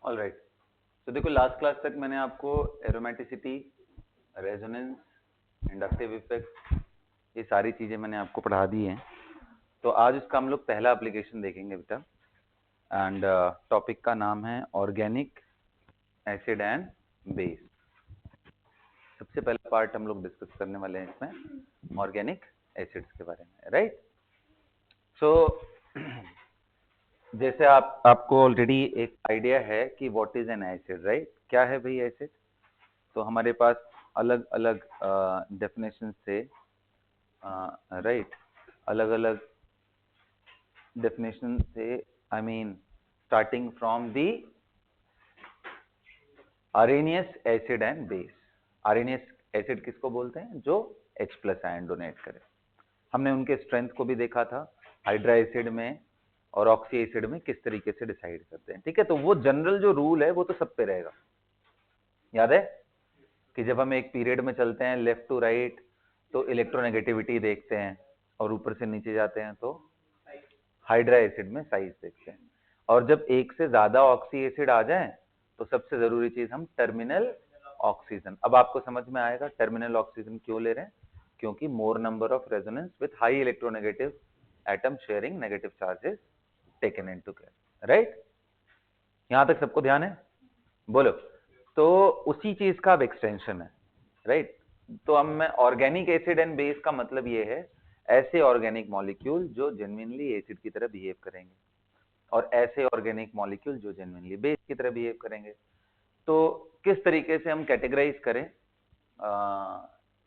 All right. तो देखो last class तक मैंने आपको एरोमेटिसिटी, रेजोनेंस, इंडक्टिव इफेक्ट, ये सारी चीजें मैंने आपको पढ़ा दी हैं। तो आज उसका हम लोग पहला एप्लीकेशन देखेंगे बेटा, एंड टॉपिक का नाम है ऑर्गेनिक एसिड एंड बेस। सबसे पहला पार्ट हम लोग डिस्कस करने वाले हैं इसमें ऑर्गेनिक एसिड्स के बारे में, राइट। सो जैसे आपको ऑलरेडी एक आइडिया है कि what is an acid, right. क्या है भाई एसिड? तो हमारे पास अलग अलग डेफिनेशन से, राइट, अलग अलग डेफिनेशन से, I mean starting from the Arrhenius acid and base. Arrhenius acid किसको बोलते हैं? जो H+ आयन डोनेट करे। हमने उनके स्ट्रेंथ को भी देखा था, हाइड्रा एसिड में और ऑक्सी एसिड में किस तरीके से डिसाइड करते हैं, ठीक है। तो वो जनरल जो रूल है वो तो सब पे रहेगा। याद है कि जब हम एक पीरियड में चलते हैं लेफ्ट टू राइट तो इलेक्ट्रोनेगेटिविटी देखते हैं, और ऊपर से नीचे जाते हैं तो हाइड्रा एसिड में साइज देखते हैं। और जब एक से ज्यादा ऑक्सी एसिड आ जाए तो सबसे जरूरी चीज हम टर्मिनल ऑक्सीजन। अब आपको समझ में आएगा टर्मिनल ऑक्सीजन क्यों ले रहे हैं, क्योंकि मोर number of resonance with high electronegative atom sharing negative charges taken into care, right. यहां तक सबको ध्यान है? बोलो। तो उसी चीज का अब एक्सटेंशन है, राइट। तो अब मैं ऑर्गेनिक एसिड एंड बेस का मतलब ये है ऐसे ऑर्गेनिक मॉलिक्यूल जो जेन्युइनली एसिड की तरह बिहेव करेंगे, और ऐसे ऑर्गेनिक मॉलिक्यूल जो जेन्युइनली बेस की तरह बिहेव करेंगे। तो किस तरीके से हम कैटेगराइज करें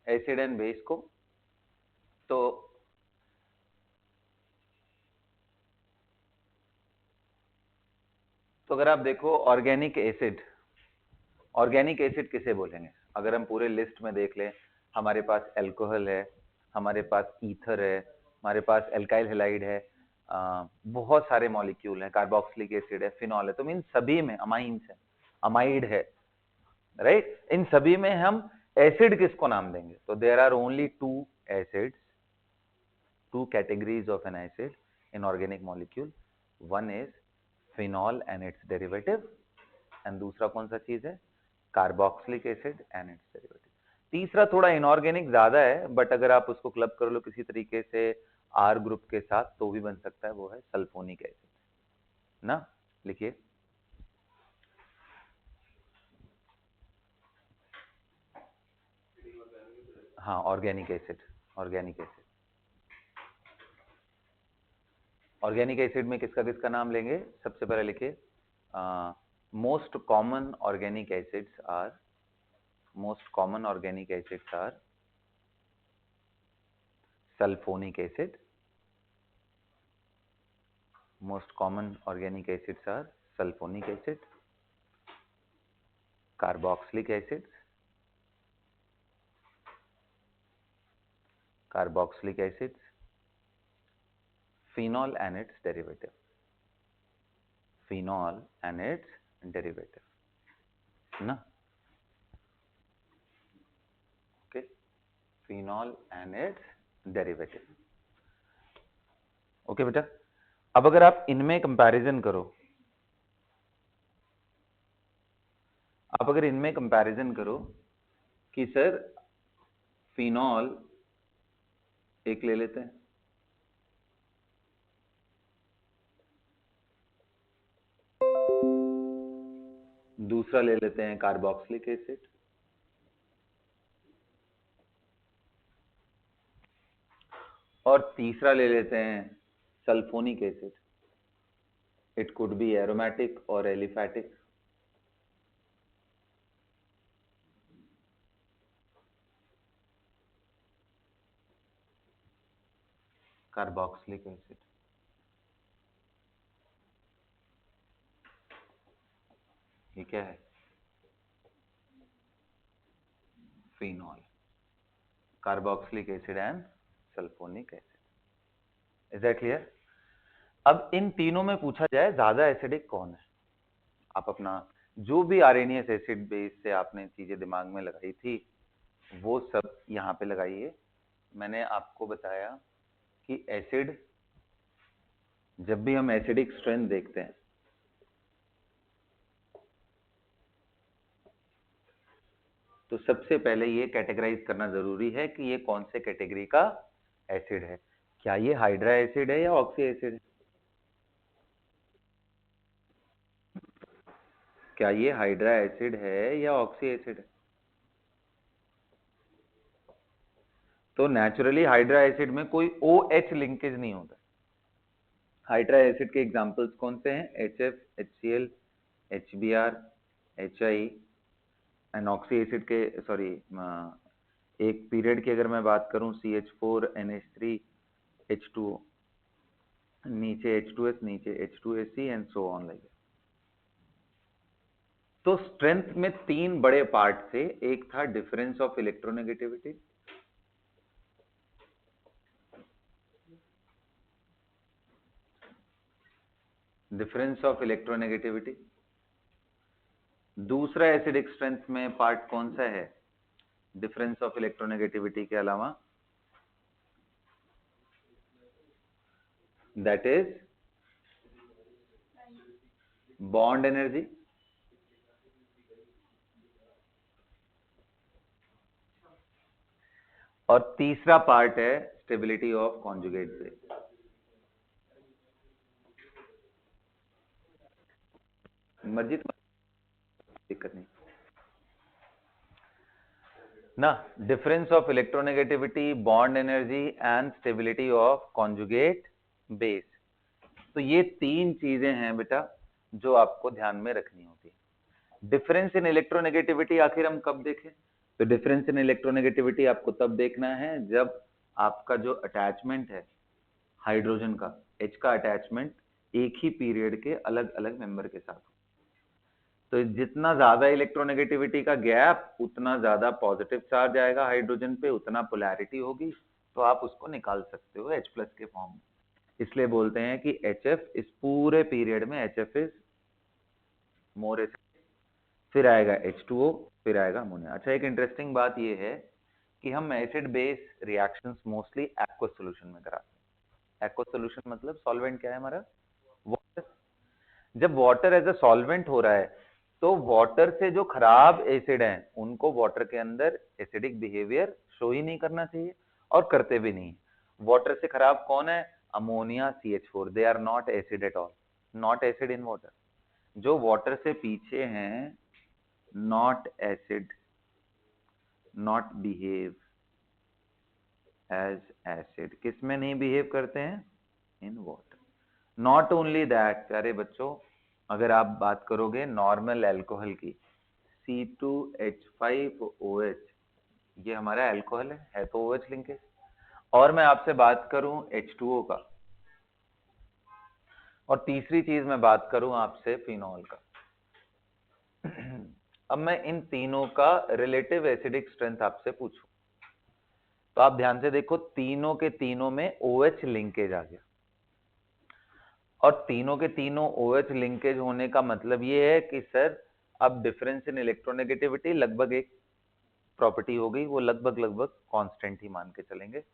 एसिड एंड बेस को? तो अगर आप देखो ऑर्गेनिक एसिड किसे बोलेंगे? अगर हम पूरे लिस्ट में देख लें, हमारे पास अल्कोहल है, हमारे पास ईथर है, हमारे पास एल्काइल हैलाइड है, बहुत सारे मॉलिक्यूल हैं, कार्बोक्सिलिक एसिड है, फिनॉल है। तो इन सभी में अमाइंस है, अमाइड है, राइट। इन सभी में हम एसिड किसको नाम देंगे? तो there are only two acids, two categories of an acid in organic molecule. One is phenol and its derivative, and दूसरा कौन सा चीज है? Carboxylic acid and its derivative. तीसरा थोड़ा इनऑर्गेनिक ज्यादा है, बट अगर आप उसको क्लब कर लो किसी तरीके से आर ग्रुप के साथ तो भी बन सकता है, वो है सल्फोनिक एसिड ना। लिखिए, हाँ, organic acid. Organic acid organic acid में किसका किसका नाम लेंगे? सबसे पहले लिखिए, most common organic acids are sulfonic acid. Most common organic acids are sulfonic acid, carboxylic acids, phenol and its derivative, ना, okay, phenol and its derivative, okay बेटा। अब अगर आप इनमें कंपैरिजन करो, कि सर फिनॉल एक ले लेते हैं, दूसरा ले लेते हैं कार्बोक्सिलिक एसिड, और तीसरा ले लेते हैं sulphonic acid. It could be aromatic और एलिफैटिक। कार्बोक्सिलिक एसिड, ये क्या है? Phenol, carboxylic acid and sulphonic acid. Is that clear? अब इन तीनों में पूछा जाए ज्यादा एसिडिक कौन है, आप अपना जो भी आरएनएस एसिड बेस से आपने चीजें दिमाग में लगाई थी वो सब यहाँ पे लगाइए। मैंने आपको बताया कि एसिड, जब भी हम एसिडिक स्ट्रेंथ देखते हैं तो सबसे पहले ये कैटेगराइज करना जरूरी है कि ये कौन से कैटेगरी का एसिड है। क्या ये हाइड्रा एसिड है या ऑक्सी एसिड है? क्या ये हाइड्रा एसिड है या ऑक्सी एसिड है? तो नेचुरली हाइड्रा एसिड में कोई OH लिंकेज नहीं होता। हाइड्रा एसिड के एग्जांपल्स कौन से हैं? HF, HCl, HBr, HI। And oxy acid के सॉरी एक पीरियड की अगर मैं बात करूं, CH4, NH3, H2O, नीचे H2S, नीचे H2AC and so on like. तो स्ट्रेंथ में तीन बड़े पार्ट थे। एक था difference of electronegativity, difference of electronegativity. दूसरा एसिडिक स्ट्रेंथ में पार्ट कौन सा है डिफरेंस ऑफ इलेक्ट्रोनेगेटिविटी के अलावा? That is bond energy. और तीसरा पार्ट है स्टेबिलिटी ऑफ कॉन्जुगेट बेस। मर्जी दिक्कत नहीं ना। Difference of electronegativity, bond energy and stability of conjugate base. तो ये तीन चीजें हैं बेटा जो आपको ध्यान में रखनी होती है। डिफरेंस इन इलेक्ट्रोनेगेटिविटी आखिर हम कब देखें? तो डिफरेंस इन इलेक्ट्रोनेगेटिविटी आपको तब देखना है जब आपका जो अटैचमेंट है हाइड्रोजन का, H का अटैचमेंट एक ही पीरियड के अलग अलग मेंबर के साथ। तो जितना ज्यादा इलेक्ट्रोनेगेटिविटी का गैप उतना ज्यादा पॉजिटिव चार्ज आएगा हाइड्रोजन पे, उतना पोलैरिटी होगी, तो आप उसको निकाल सकते हो H+ के फॉर्म में। इसलिए बोलते हैं कि HF इस पूरे पीरियड में HF इज मोर एसिड, फिर आएगा H2O, फिर आएगा अमोनिया। अच्छा, एक इंटरेस्टिंग बात यह है कि हम acid base reactions mostly aqueous solution में कराते हैं। एक्वस सॉल्यूशन मतलब सॉल्वेंट क्या है हमारा? वाटर। जब वाटर एज अ सॉल्वेंट हो रहा है तो वाटर से जो खराब एसिड हैं उनको वाटर के अंदर एसिडिक बिहेवियर शो ही नहीं करना चाहिए और करते भी नहीं। वाटर से खराब कौन है? Ammonia, CH4। They are not acid at all, not acid in water. जो वाटर से पीछे हैं, not acid, not behave as acid. किस में नहीं बिहेव करते हैं? In water. Not only that प्यारे बच्चों, अगर आप बात करोगे नॉर्मल अल्कोहल की, C2H5OH, ये हमारा अल्कोहल है तो OH लिंकेज। और मैं आपसे बात करूं H2O का, और तीसरी चीज मैं बात करूं आपसे फिनॉल का। अब मैं इन तीनों का रिलेटिव एसिडिक स्ट्रेंथ आपसे पूछूं तो आप ध्यान से देखो, तीनों के तीनों में OH लिंकेज आ गया। और तीनों के तीनों OH लिंकेज होने का मतलब ये है कि सर अब डिफरेंस इन इलेक्ट्रोनेगेटिविटी लगभग एक प्रॉपर्टी हो गई, वो लगभग कांस्टेंट ही मान के चलेंगे।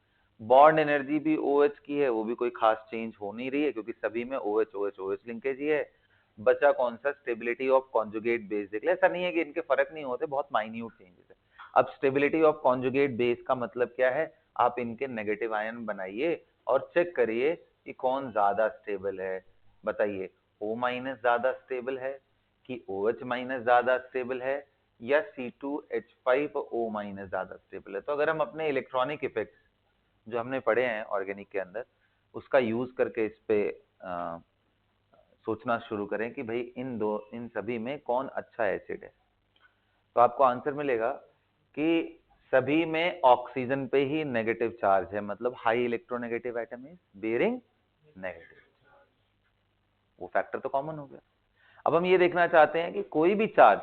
बॉन्ड एनर्जी भी OH की है, वो भी कोई खास चेंज हो नहीं रही है क्योंकि सभी में OH OH OH लिंकेज ही है। बचा कौन सा? Stability of conjugate base. देख ले, ऐसा नहीं है कि इनके फर्क नहीं होते, बहुत माइन्यूट चेंजेस है। अब स्टेबिलिटी ऑफ कॉन्जुगेट बेस का मतलब क्या है? आप इनके नेगेटिव आयन बनाइए और चेक करिए कि कौन ज्यादा स्टेबल है। बताइए, O- ज्यादा स्टेबल है कि OH- ज्यादा स्टेबल है या C2H5O- ज्यादा स्टेबल है? तो अगर हम अपने इलेक्ट्रॉनिक इफेक्ट्स जो हमने पढ़े हैं ऑर्गेनिक के अंदर, उसका यूज करके इस पे सोचना शुरू करें कि भाई इन सभी में कौन अच्छा एसिड है, तो आपको आंसर मिलेगा कि सभी में ऑक्सीजन पे ही नेगेटिव चार्ज है, मतलब high electronegative atom is bearing negative. वो फैक्टर तो कॉमन हो गया। अब हम ये देखना चाहते हैं कि कोई भी चार्ज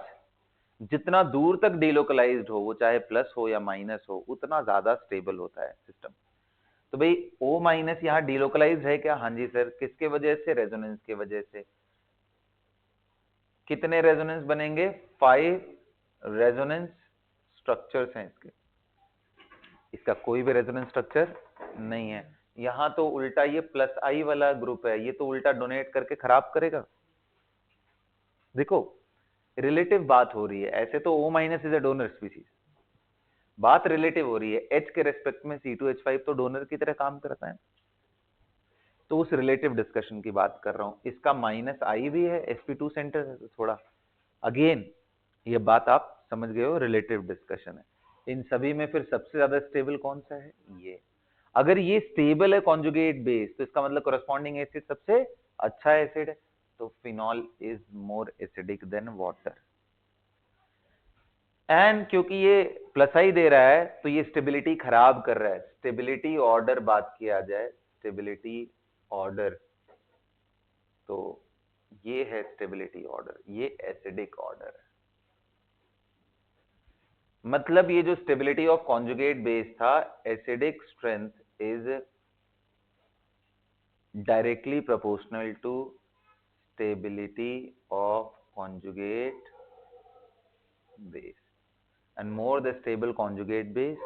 जितना दूर तक डिलोकलाइज्ड हो, वो चाहे प्लस हो या माइनस हो, उतना ज्यादा स्टेबल होता है सिस्टम। तो भाई O- यहाँ डिलोकलाइज्ड है क्या? हाँ जी सर। किसके वजह से? रेजोनेंस के वजह से। कितने रेजोनेंस बनेंगे? 5 रेजोनेंस स्ट्रक्चर्स हैं इसके। इसका कोई भी रेजोनेंस स्ट्रक्चर नहीं है। यहां तो उल्टा ये +I वाला ग्रुप है, ये तो उल्टा डोनेट करके खराब करेगा। देखो, रिलेटिव बात हो रही है। ऐसे तो O- is a donor species, बात रिलेटिव हो रही है, H के रेस्पेक्ट में C2H5 तो डोनर की तरह काम करता है, तो उस रिलेटिव डिस्कशन की बात कर रहा हूं। इसका माइनस आई भी है, sp2 सेंटर है, तो थोड़ा अगेन ये बात आप समझ गए हो, रिलेटिव डिस्कशन है। इन सभी में फिर सबसे ज्यादा स्टेबल कौन सा है, ये। अगर ये स्टेबल है कॉन्जुगेट बेस, तो इसका मतलब कोरस्पॉन्डिंग एसिड सबसे अच्छा एसिड है, तो phenol is more acidic then water. And क्योंकि ये प्लस आई दे रहा है, तो ये स्टेबिलिटी खराब कर रहा है। स्टेबिलिटी ऑर्डर बात किया जाए, स्टेबिलिटी ऑर्डर, तो ये है स्टेबिलिटी ऑर्डर, ये एसिडिक ऑर्डर है। मतलब ये जो स्टेबिलिटी ऑफ कॉन्जुगेट बेस था, acidic strength is directly proportional to stability of conjugate base, and more the stable conjugate base,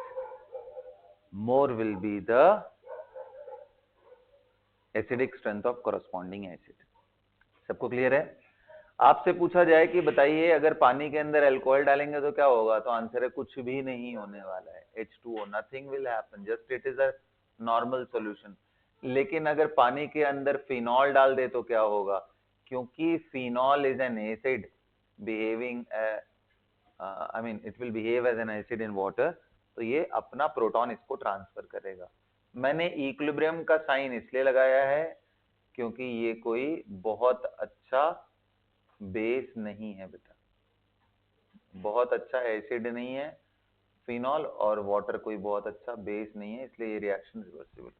more will be the acidic strength of corresponding acid। सबको clear है? आपसे पूछा जाए कि बताइए अगर पानी के अंदर अल्कोहल डालेंगे तो क्या होगा, तो आंसर है कुछ भी नहीं होने वाला है, H2O, nothing will happen, just it is a normal solution. लेकिन अगर पानी के अंदर फिनॉल डाल दे तो क्या होगा, क्योंकि phenol is an acid behaving, I mean it will behave as an acid in water, तो ये अपना प्रोटॉन इसको ट्रांसफर करेगा। मैंने इक्विलिब्रियम का साइन इसलिए लगाया है क्योंकि ये कोई बहुत अच्छा बेस नहीं है बेटा, बहुत अच्छा एसिड नहीं है फिनॉल, और वाटर कोई बहुत अच्छा बेस नहीं है, इसलिए ये रिएक्शन रिवर्सिबल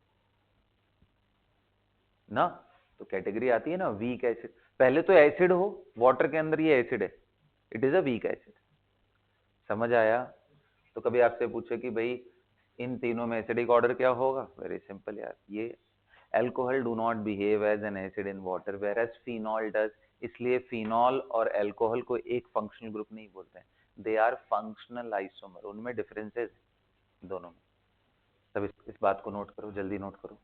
ना। तो कैटेगरी आती है ना वीक एसिड, पहले तो एसिड हो, वाटर के अंदर ये एसिड है, it is a weak acid. समझ आया? तो कभी आपसे पूछे कि भाई इन तीनों में एसिडिक ऑर्डर क्या होगा, वेरी सिंपल यार, ये alcohol do not behave as an acid in water whereas phenol does. इसलिए फिनॉल और अल्कोहल को एक फंक्शनल ग्रुप नहीं बोलते हैं, दे आर फंक्शनल आइसोमर, उनमें डिफरेंसेस दोनों में। तब इस बात को नोट करो, जल्दी नोट करो।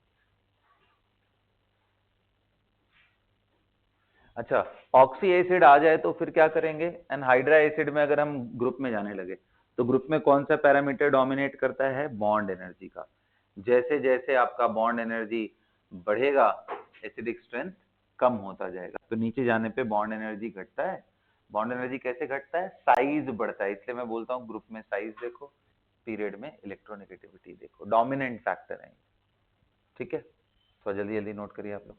अच्छा, ऑक्सी एसिड आ जाए तो फिर क्या करेंगे, एनहाइड्रा एसिड में अगर हम ग्रुप में जाने लगे, तो ग्रुप में कौन सा पैरामीटर डोमिनेट करता है, बॉन्ड एनर्जी का। जैसे जैसे आपका बॉन्ड एनर्जी बढ़ेगा, एसिडिक स्ट्रेंथ कम होता जाएगा, तो नीचे जाने पे बॉन्ड एनर्जी घटता है। बॉन्ड एनर्जी कैसे घटता है, साइज बढ़ता है, इसलिए मैं बोलता हूँ ग्रुप में साइज देखो, पीरियड में इलेक्ट्रोनेगेटिविटी देखो, डोमिनेंट फैक्टर है। ठीक है, तो जल्दी जल्दी नोट करिए आप लोग।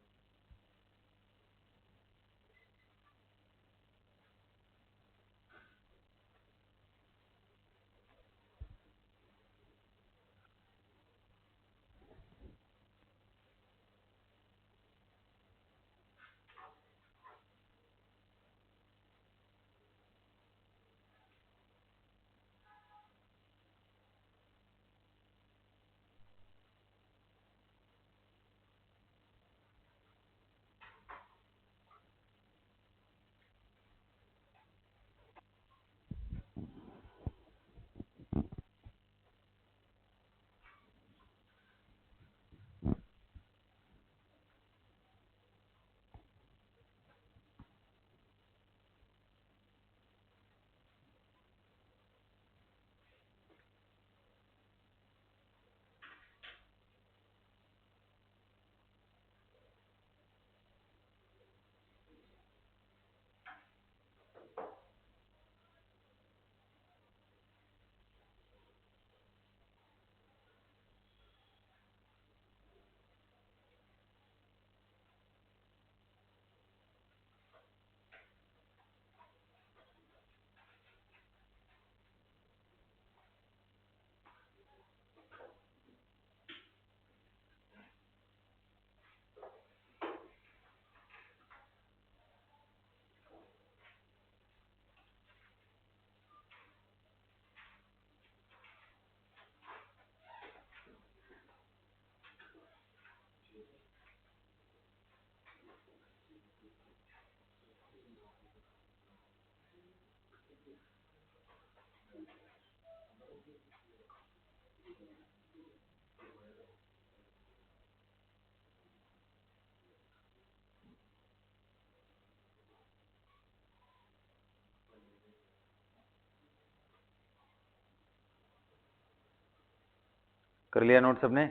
कर लिया नोट सबने?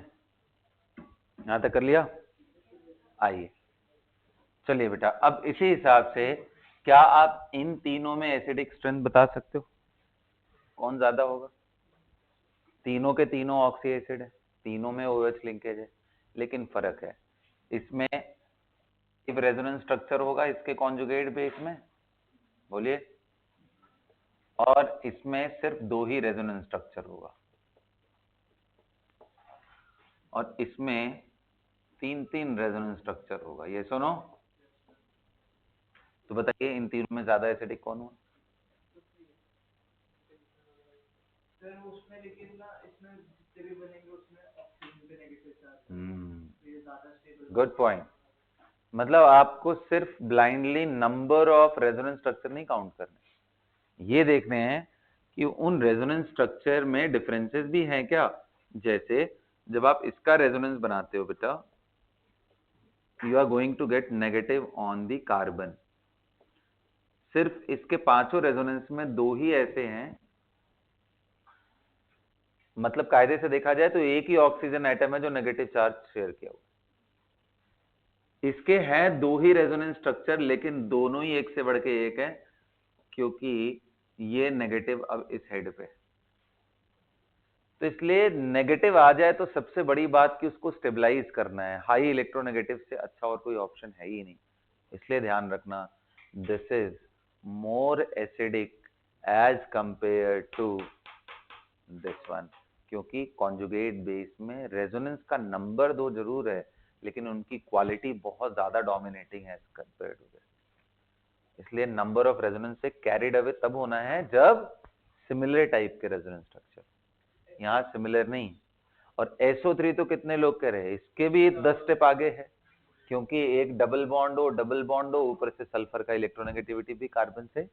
यहां तक कर लिया? आइए चलिए बेटा, अब इसी हिसाब से क्या आप इन तीनों में एसिडिक स्ट्रेंथ बता सकते हो कौन ज्यादा होगा? तीनों के तीनों ऑक्सी एसिड है, तीनों में OH लिंकेज है, लेकिन फर्क है इसमें इफ रेजोनेंस स्ट्रक्चर होगा इसके कॉन्जुगेट बेस में, बोलिए, और इसमें सिर्फ 2 ही रेजोनेंस स्ट्रक्चर होगा, और इसमें 3 रेजोनेंस स्ट्रक्चर होगा। ये सुनो, तो बताइए इन तीनों में ज्यादा एसिडिक कौन हुआ? सर उसमें लेकिन ना इसमें जितने भी बनेंगे उसमें ऑक्सीजन के नेगेटिव चार्ज ये ज्यादा स्टेबल। Good point. मतलब आपको सिर्फ blindly number of resonance structure नहीं काउंट करने, ये देखने हैं कि उन रेजोनेंस स्ट्रक्चर में डिफरेंसेस भी हैं क्या। जैसे जब आप इसका रेजोनेंस बनाते हो बेटा, you are going to get negative on the carbon. सिर्फ इसके 5 रेजोनेंस में 2 ही ऐसे हैं, मतलब कायदे से देखा जाए तो एक ही ऑक्सीजन एटम है जो नेगेटिव चार्ज शेयर किया हुआ। इसके हैं 2 ही रेजोनेंस स्ट्रक्चर, लेकिन दोनों ही एक से बढ़ के एक है, क्योंकि ये नेगेटिव अब इस हेड पे, तो इसलिए नेगेटिव आ जाए तो सबसे बड़ी बात कि उसको स्टेबलाइज करना है। हाई इलेक्ट्रोनेगेटिव से अच्छा और कोई ऑप्शन है ही नहीं, इसलिए ध्यान रखना this is more acidic as compare to this one, क्योंकि कॉन्जुगेट बेस में रेजोनेंस का नंबर 2 जरूर है, लेकिन उनकी क्वालिटी बहुत ज्यादा डोमिनेटिंग है कंपेयर टू दिस। इसलिए नंबर ऑफ रेजोनेंस से कैरिड अवे तब होना है जब सिमिलर टाइप के रेजोनेंस स्ट्रक्चर, यहाँ सिमिलर नहीं। और SO3 तो कितने लोग कह रहे हैं, इसके भी 10 स्टेप आगे है, क्योंकि एक डबल बॉन्ड हो ऊपर से सल्फर का इलेक्ट्रोनेगेटिविटी भी कार्बन से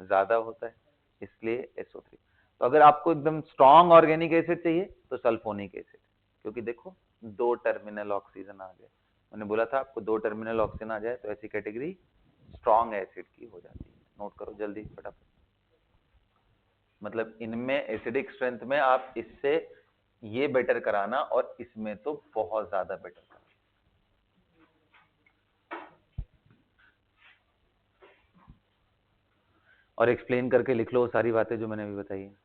ज्यादा होता है, इसलिए SO3। तो अगर आपको एकदम स्ट्रॉन्ग ऑर्गेनिक एसिड चाहिए तो सल्फोनिक एसिड, क्योंकि देखो 2 टर्मिनल ऑक्सीजन आ गए, मैंने बोला था आपको 2 टर्मिनल ऑक्सीजन आ जाए तो ऐसी कैटेगरी स्ट्रॉन्ग एसिड की हो जाती है। नोट करो जल्दी फटाफट, मतलब इनमें एसिडिक स्ट्रेंथ में आप इससे ये बेटर कराना और इसमें तो बहुत ज्यादा बेटर कराना। और एक्सप्लेन करके लिख लो सारी बातें जो मैंने अभी बताई है।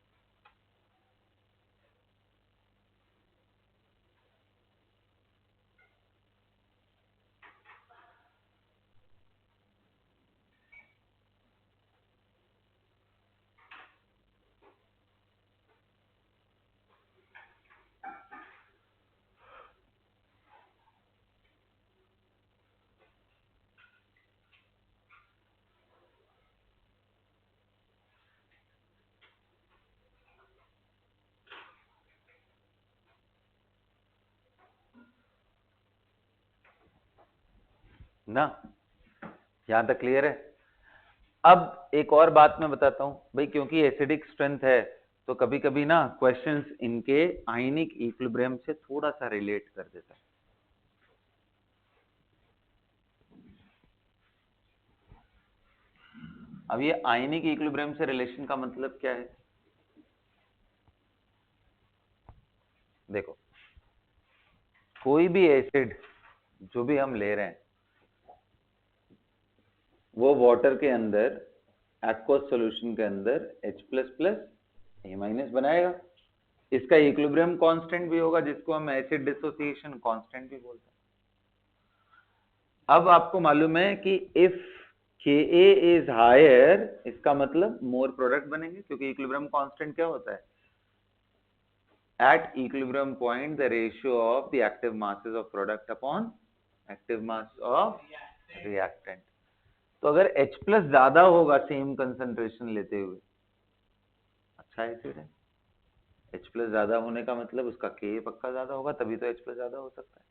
ना यहां तक क्लियर है? अब एक और बात मैं बताता हूं भाई, क्योंकि एसिडिक स्ट्रेंथ है तो कभी कभी ना क्वेश्चंस इनके आयनिक इक्विलिब्रियम से थोड़ा सा रिलेट कर देता है। अब ये आयनिक इक्विलिब्रियम से रिलेशन का मतलब क्या है, देखो कोई भी एसिड जो भी हम ले रहे हैं वो वाटर के अंदर एक्वस सॉल्यूशन के अंदर H++ A- बनाएगा, इसका इक्विलिब्रियम कांस्टेंट भी होगा जिसको हम एसिड डिसोसिएशन कांस्टेंट भी बोलते हैं। अब आपको मालूम है कि इफ Ka इज हायर, इसका मतलब मोर प्रोडक्ट बनेंगे, क्योंकि इक्विलिब्रियम कांस्टेंट क्या होता है, at equilibrium point the ratio of the active masses of product upon active mass of reactant. तो अगर H+ ज्यादा होगा सेम कंसंट्रेशन लेते हुए, अच्छा एसिड है। H+ ज्यादा होने का मतलब उसका Ka पक्का ज्यादा होगा, तभी तो H+ ज्यादा हो सकता है।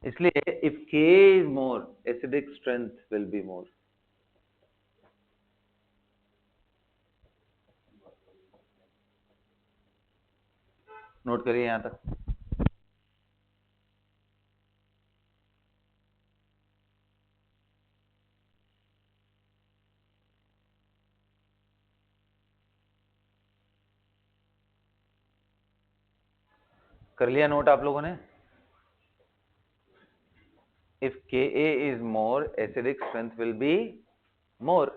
इसलिए if K is more, acidic strength will be more. Note करिए यहां तक। कर लिया नोट आप लोगों ने? If Ka is more, acidic strength will be more.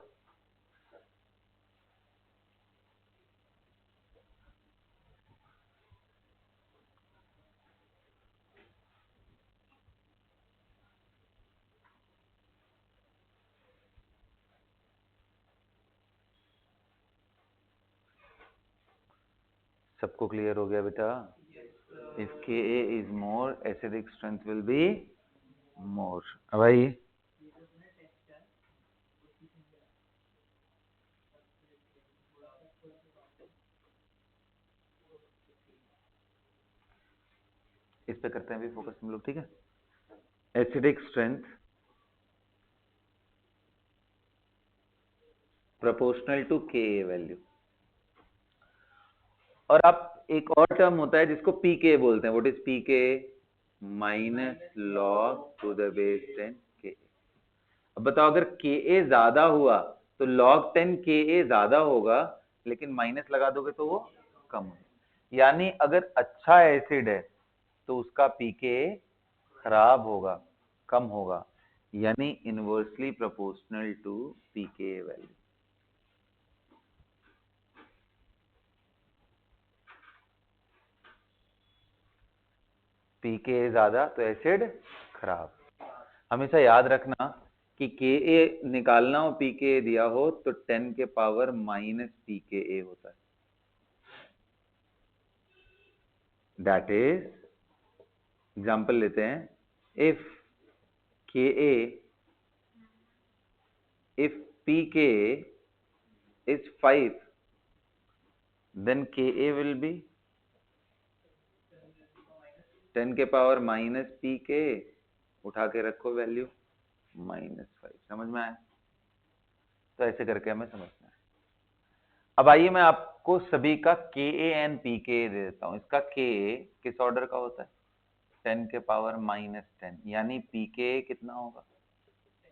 सबको क्लियर हो गया बेटा? If Ka is more, acidic strength will be more. भाई इस पे करते हैं अभी फोकस हम लोग, ठीक है? Acidic strength proportional to Ka value. और आप एक और टर्म होता है जिसको Pk बोलते हैं। What is Pk? Minus log to the base 10 Ka। अब बताओ, अगर Ka ज्यादा हुआ तो log 10 Ka ज्यादा होगा, लेकिन माइनस लगा दोगे तो वो कम होगा। यानी अगर अच्छा एसिड है तो उसका Pk खराब होगा, कम होगा, यानी inversely proportional to Pk value. Pk ज्यादा तो एसिड खराब। हमेशा याद रखना कि Ka निकालना हो, Pk दिया हो तो 10 के पावर माइनस Pka होता है। दैट इज, एग्जाम्पल लेते हैं, if Pk is 5, then Ka will be 10 के पावर माइनस Pk, उठा के रखो वैल्यू -5। समझ में आया? तो ऐसे करके हमें समझना है। अब आइए मैं आपको सभी का Ka एंड Pk दे देता हूं। इसका Ka किस ऑर्डर का होता है? 10 के पावर -10, यानी Pk कितना होगा?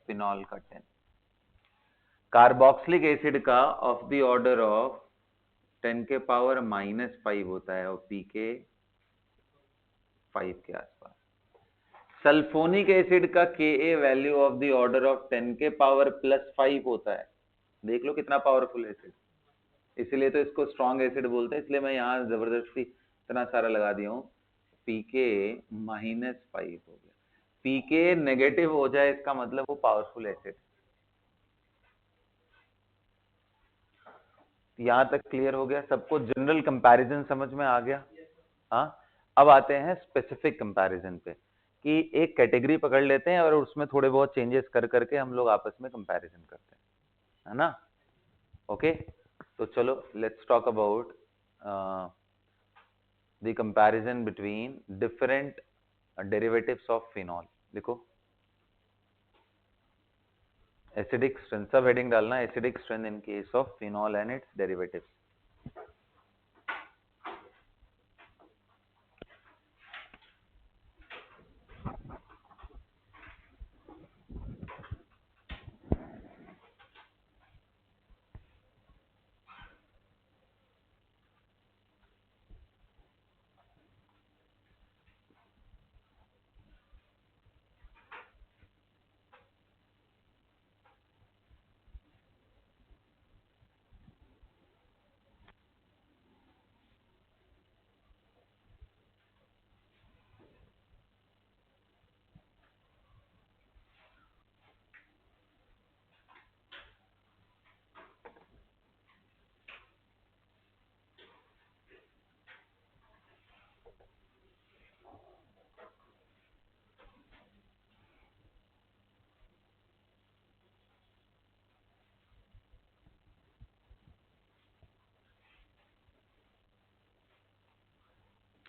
फिनॉल का 10। कार्बोक्सिलिक एसिड का ऑफ द ऑर्डर ऑफ 10 के पावर -5 होता है, और Pk 5 के आसपास। सल्फोनिक एसिड का Ka value of the order of 10 के पावर +5 होता है। देख लो कितना पावरफुल एसिड, इसलिए तो इसको स्ट्रॉन्ग एसिड बोलते हैं। इसलिए मैं यहाँ जबरदस्ती इतना सारा लगा दिया हूँ। Pk -5 हो गया। Pk नेगेटिव हो जाए इसका मतलब वो पावरफुल एसिड। यहाँ तक क्लियर हो गया सबको? जनरल कंपैरिजन समझ में आ गया? हाँ, अब आते हैं स्पेसिफिक कंपैरिजन पे, कि एक कैटेगरी पकड़ लेते हैं और उसमें थोड़े बहुत चेंजेस कर करके हम लोग आपस में कंपैरिजन करते हैं, है ना? ओके, तो चलो let's talk about the comparison between different derivatives of phenol. लिखो एसिडिक स्ट्रेंथ, सब हेडिंग डालना, acidic strength in case of phenol and its derivatives.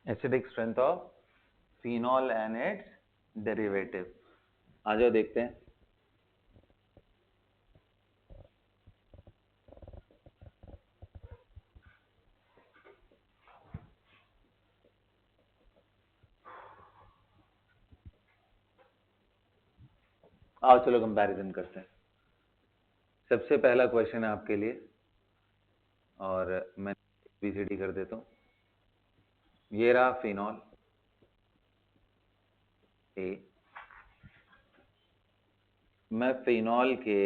Acidic strength of phenol and its derivative. आ जाओ देखते हैं। आओ चलो कंपैरिजन करते हैं। सबसे पहला क्वेश्चन है आपके लिए, और मैं ABCD कर देता हूँ। ये रहा फिनॉल, ए, मैं फिनॉल के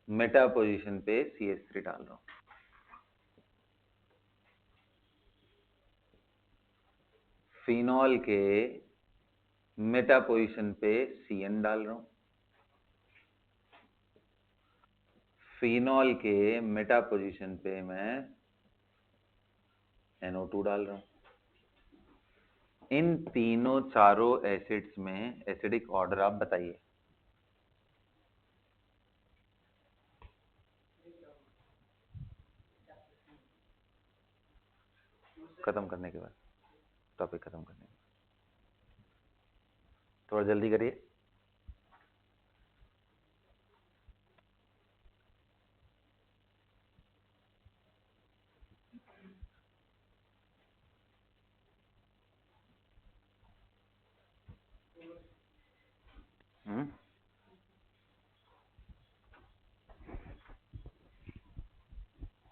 मेटा पोजीशन पे CH3 डाल रहा हूं। फिनॉल के मेटा पोजीशन पे CN डाल रहा हूं। फिनॉल के मेटा पोजीशन पे मैं NO2 डाल रहा हूं। इन तीनों चारों एसिड्स में एसिडिक ऑर्डर आप बताइए। खत्म करने के बाद, टॉपिक खत्म करने के बाद थोड़ा जल्दी करिए।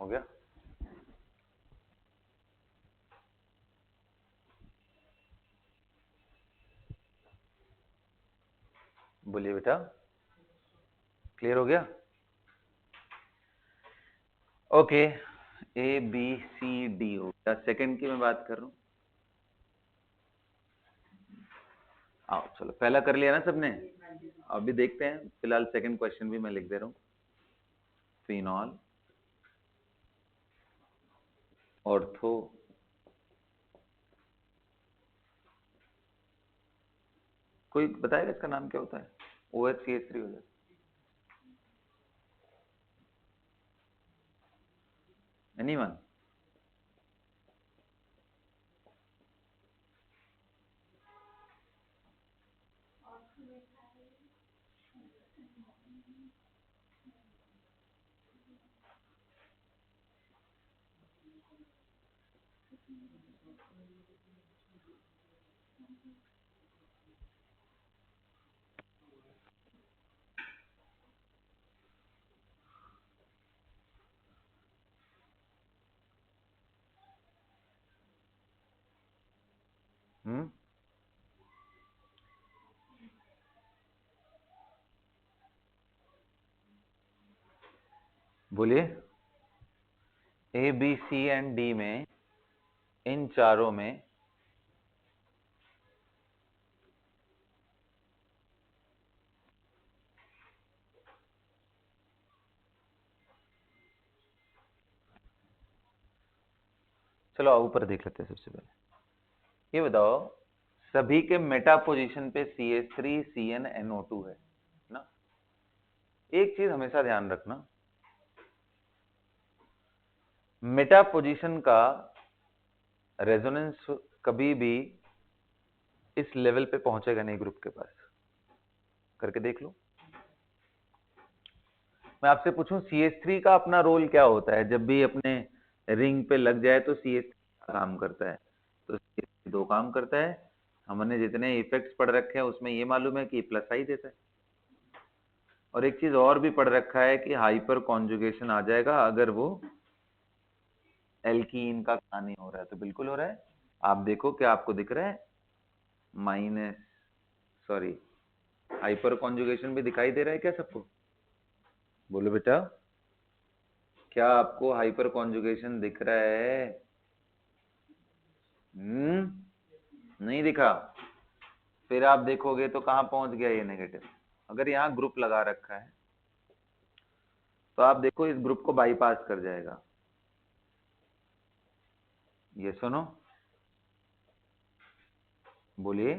हो गया? बोलिए बेटा, क्लियर हो गया? ओके, ABCD हो गया। सेकंड की मैं बात कर रहा हूं। आओ चलो, पहला कर लिया ना सबने, अभी देखते हैं। फिलहाल सेकंड क्वेश्चन भी मैं लिख दे रहा हूं। फिनॉल ऑर्थो कोई बताएगा इसका नाम क्या होता है? OHCH3 हो जाता है। एनीवन? बोलिए। ABCD में, इन चारों में चलो ऊपर देख लेते हैं। सबसे पहले ये बताओ, सभी के मेटा पोजीशन पे CH3 CN NO2 है ना। एक चीज हमेशा ध्यान रखना, मेटा पोजीशन का रेजोनेंस कभी भी इस लेवल पे पहुंचेगा नहीं ग्रुप के पास। करके देख लो। मैं आपसे पूछूं, CH3 का अपना रोल क्या होता है? जब भी अपने रिंग पे लग जाए तो CH3 काम करता है। तो CH3 दो काम करता है। हमने जितने इफेक्ट्स पढ़ रखे हैं उसमें ये मालूम है कि प्लस आई देता है, और एक चीज और भी पढ़ रखा है कि हाइपर कॉन्जुगेशन आ जाएगा अगर वो एल्कीन का नहीं हो रहा है। तो बिल्कुल हो रहा है। आप देखो क्या आपको दिख रहा है? माइनस, सॉरी, हाइपर कॉन्जुगेशन भी दिखाई दे रहा है क्या सबको? बोलो बेटा, क्या आपको हाइपर कॉन्जुगेशन दिख रहा है? नहीं दिखा? फिर आप देखोगे तो कहां पहुंच गया ये नेगेटिव। अगर यहां ग्रुप लगा रखा है तो आप देखो इस ग्रुप को बाईपास कर जाएगा। ये सुनो, बोलिए,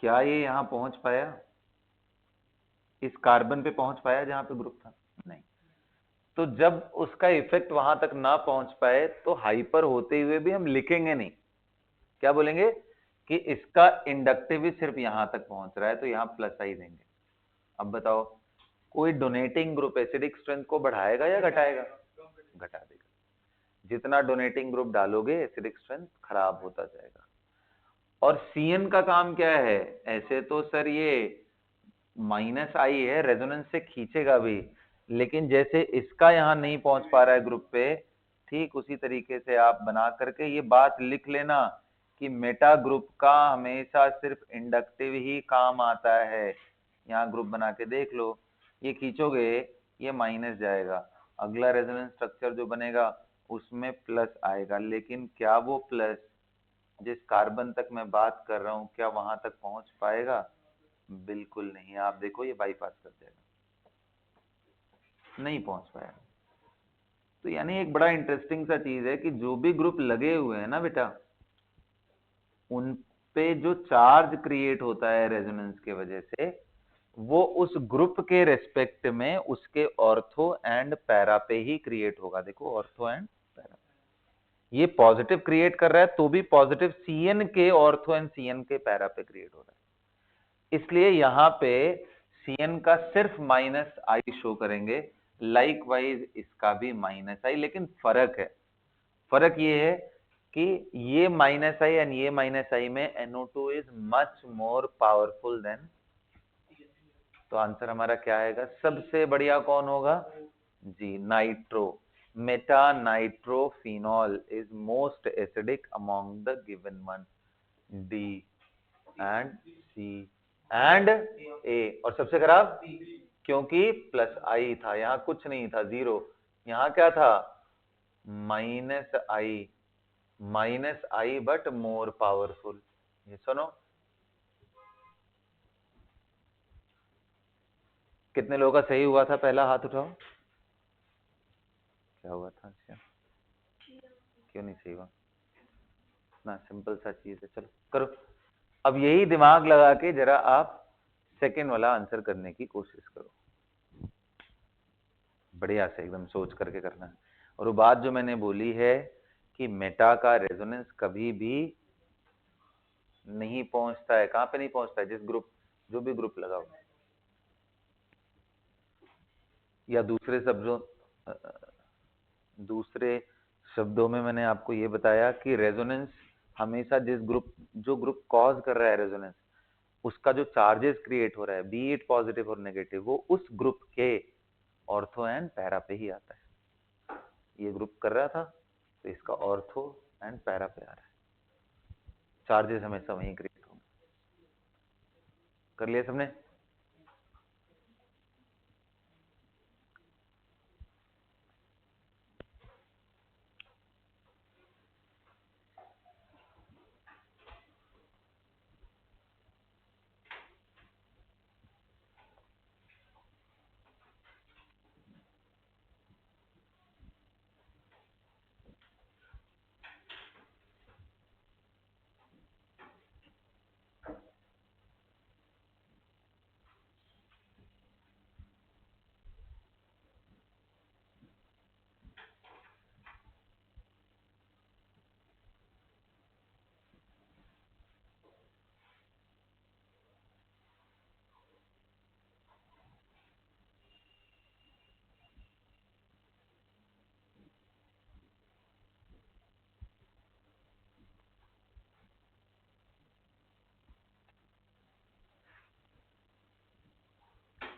क्या ये यहां पहुंच पाया? इस कार्बन पे पहुंच पाया जहां पे ग्रुप था? नहीं। तो जब उसका इफेक्ट वहां तक ना पहुंच पाए तो हाइपर होते हुए भी हम लिखेंगे नहीं। क्या बोलेंगे कि इसका इंडक्टिव ही सिर्फ यहां तक पहुंच रहा है, तो यहां प्लस आई देंगे। अब बताओ, कोई डोनेटिंग ग्रुप एसिडिक स्ट्रेंथ को बढ़ाएगा या घटाएगा? घटा देगा। जितना डोनेटिंग ग्रुप डालोगे एसिडिक स्ट्रेंथ खराब होता जाएगा। और CN का काम क्या है? ऐसे तो सर ये माइनस आई है, रेजोनेंस से खींचेगा भी, लेकिन जैसे इसका यहां नहीं पहुंच पा रहा है ग्रुप पे, ठीक उसी तरीके से आप बना करके ये बात लिख लेना कि मेटा ग्रुप का हमेशा सिर्फ इंडक्टिव ही काम आता है। यहाँ ग्रुप बना के देख लो, ये खींचोगे ये माइनस जाएगा, अगला रेजोनेंस स्ट्रक्चर जो बनेगा उसमें प्लस आएगा, लेकिन क्या वो प्लस जिस कार्बन तक मैं बात कर रहा हूँ क्या वहां तक पहुंच पाएगा? बिल्कुल नहीं। आप देखो ये बाईपास कर देगा, नहीं पहुंच पाएगा। तो यानी एक बड़ा इंटरेस्टिंग सा चीज है कि जो भी ग्रुप लगे हुए हैं ना बेटा, उन पे जो चार्ज क्रिएट होता है रेजोनेंस के वजह से, वो उस ग्रुप के रेस्पेक्ट में उसके ऑर्थो एंड पैरा पे ही क्रिएट होगा। देखो ऑर्थो एंड पैरा, ये पॉजिटिव क्रिएट कर रहा है तो भी पॉजिटिव सीएन के ऑर्थो एंड सीएन के पैरा पे क्रिएट हो रहा है, इसलिए यहां पे सीएन का सिर्फ माइनस आई शो करेंगे, लाइकवाइज इसका भी माइनस आई। लेकिन फर्क है, फर्क ये है कि ये माइनस आई एंड ये माइनस आई में NO2 is much more powerful than. तो आंसर हमारा क्या आएगा? सबसे बढ़िया कौन होगा जी? Nitro. Meta nitrophenol is most acidic among the given one, D and C and A. और सबसे खराब क्योंकि प्लस आई था, यहाँ कुछ नहीं था, जीरो। यहाँ क्या था? Minus I but more powerful. ये सुनो, कितने लोगों का सही हुआ था? पहला हाथ उठाओ। क्या हुआ था? अच्छा, क्यों नहीं सही हुआ? ना सिंपल सा चीज है, चलो करो। अब यही दिमाग लगा के जरा आप सेकंड वाला आंसर करने की कोशिश करो, बढ़िया से एकदम सोच करके करना है। और वो बात जो मैंने बोली है कि मेटा का रेजोनेंस कभी भी नहीं पहुंचता है, कहां पे नहीं पहुंचता है? जिस ग्रुप, जो भी ग्रुप लगाओ, या दूसरे शब्दों में मैंने आपको ये बताया कि रेजोनेंस हमेशा जिस ग्रुप, जो ग्रुप कॉज कर रहा है रेजोनेंस, उसका जो चार्जेस क्रिएट हो रहा है, बी इट पॉजिटिव और नेगेटिव, वो उस ग्रुप के ऑर्थो एंड पैरा पे ही आता है। ये ग्रुप कर रहा था तो इसका ऑर्थो एंड पैरा पे आ रहा है, चार्जेस हमेशा वहीं क्रिएट होंगे। कर लिया सबने?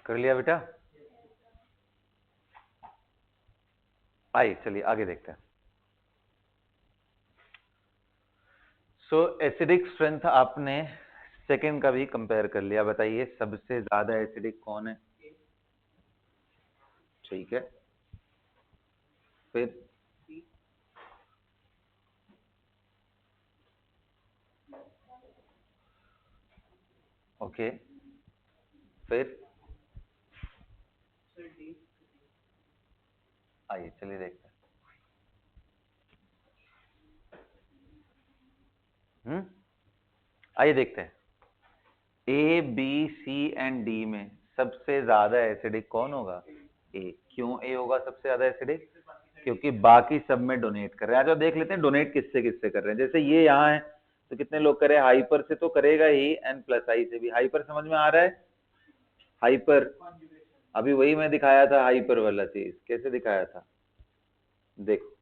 कर लिया बेटा? आइए चलिए आगे देखते हैं। सो एसिडिक स्ट्रेंथ आपने सेकेंड का भी कंपेयर कर लिया, बताइए सबसे ज्यादा एसिडिक कौन है? ठीक है, फिर ओके, फिर आइए चलिए देखते हैं। आइए देखते हैं, A B C and D में सबसे ज्यादा एसिडिक कौन होगा? ए। क्यों ए होगा सबसे ज्यादा एसिडिक? क्योंकि बाकी सब में डोनेट कर रहे हैं। आज देख लेते हैं डोनेट किससे किससे कर रहे हैं। जैसे ये यहाँ है तो कितने लोग करे? हाइपर से तो करेगा ही, एन प्लस आई से भी। हाइपर समझ में आ रहा है? हाइपर अभी वही मैं दिखाया था, हाइपर वाला चीज कैसे दिखाया था, देखो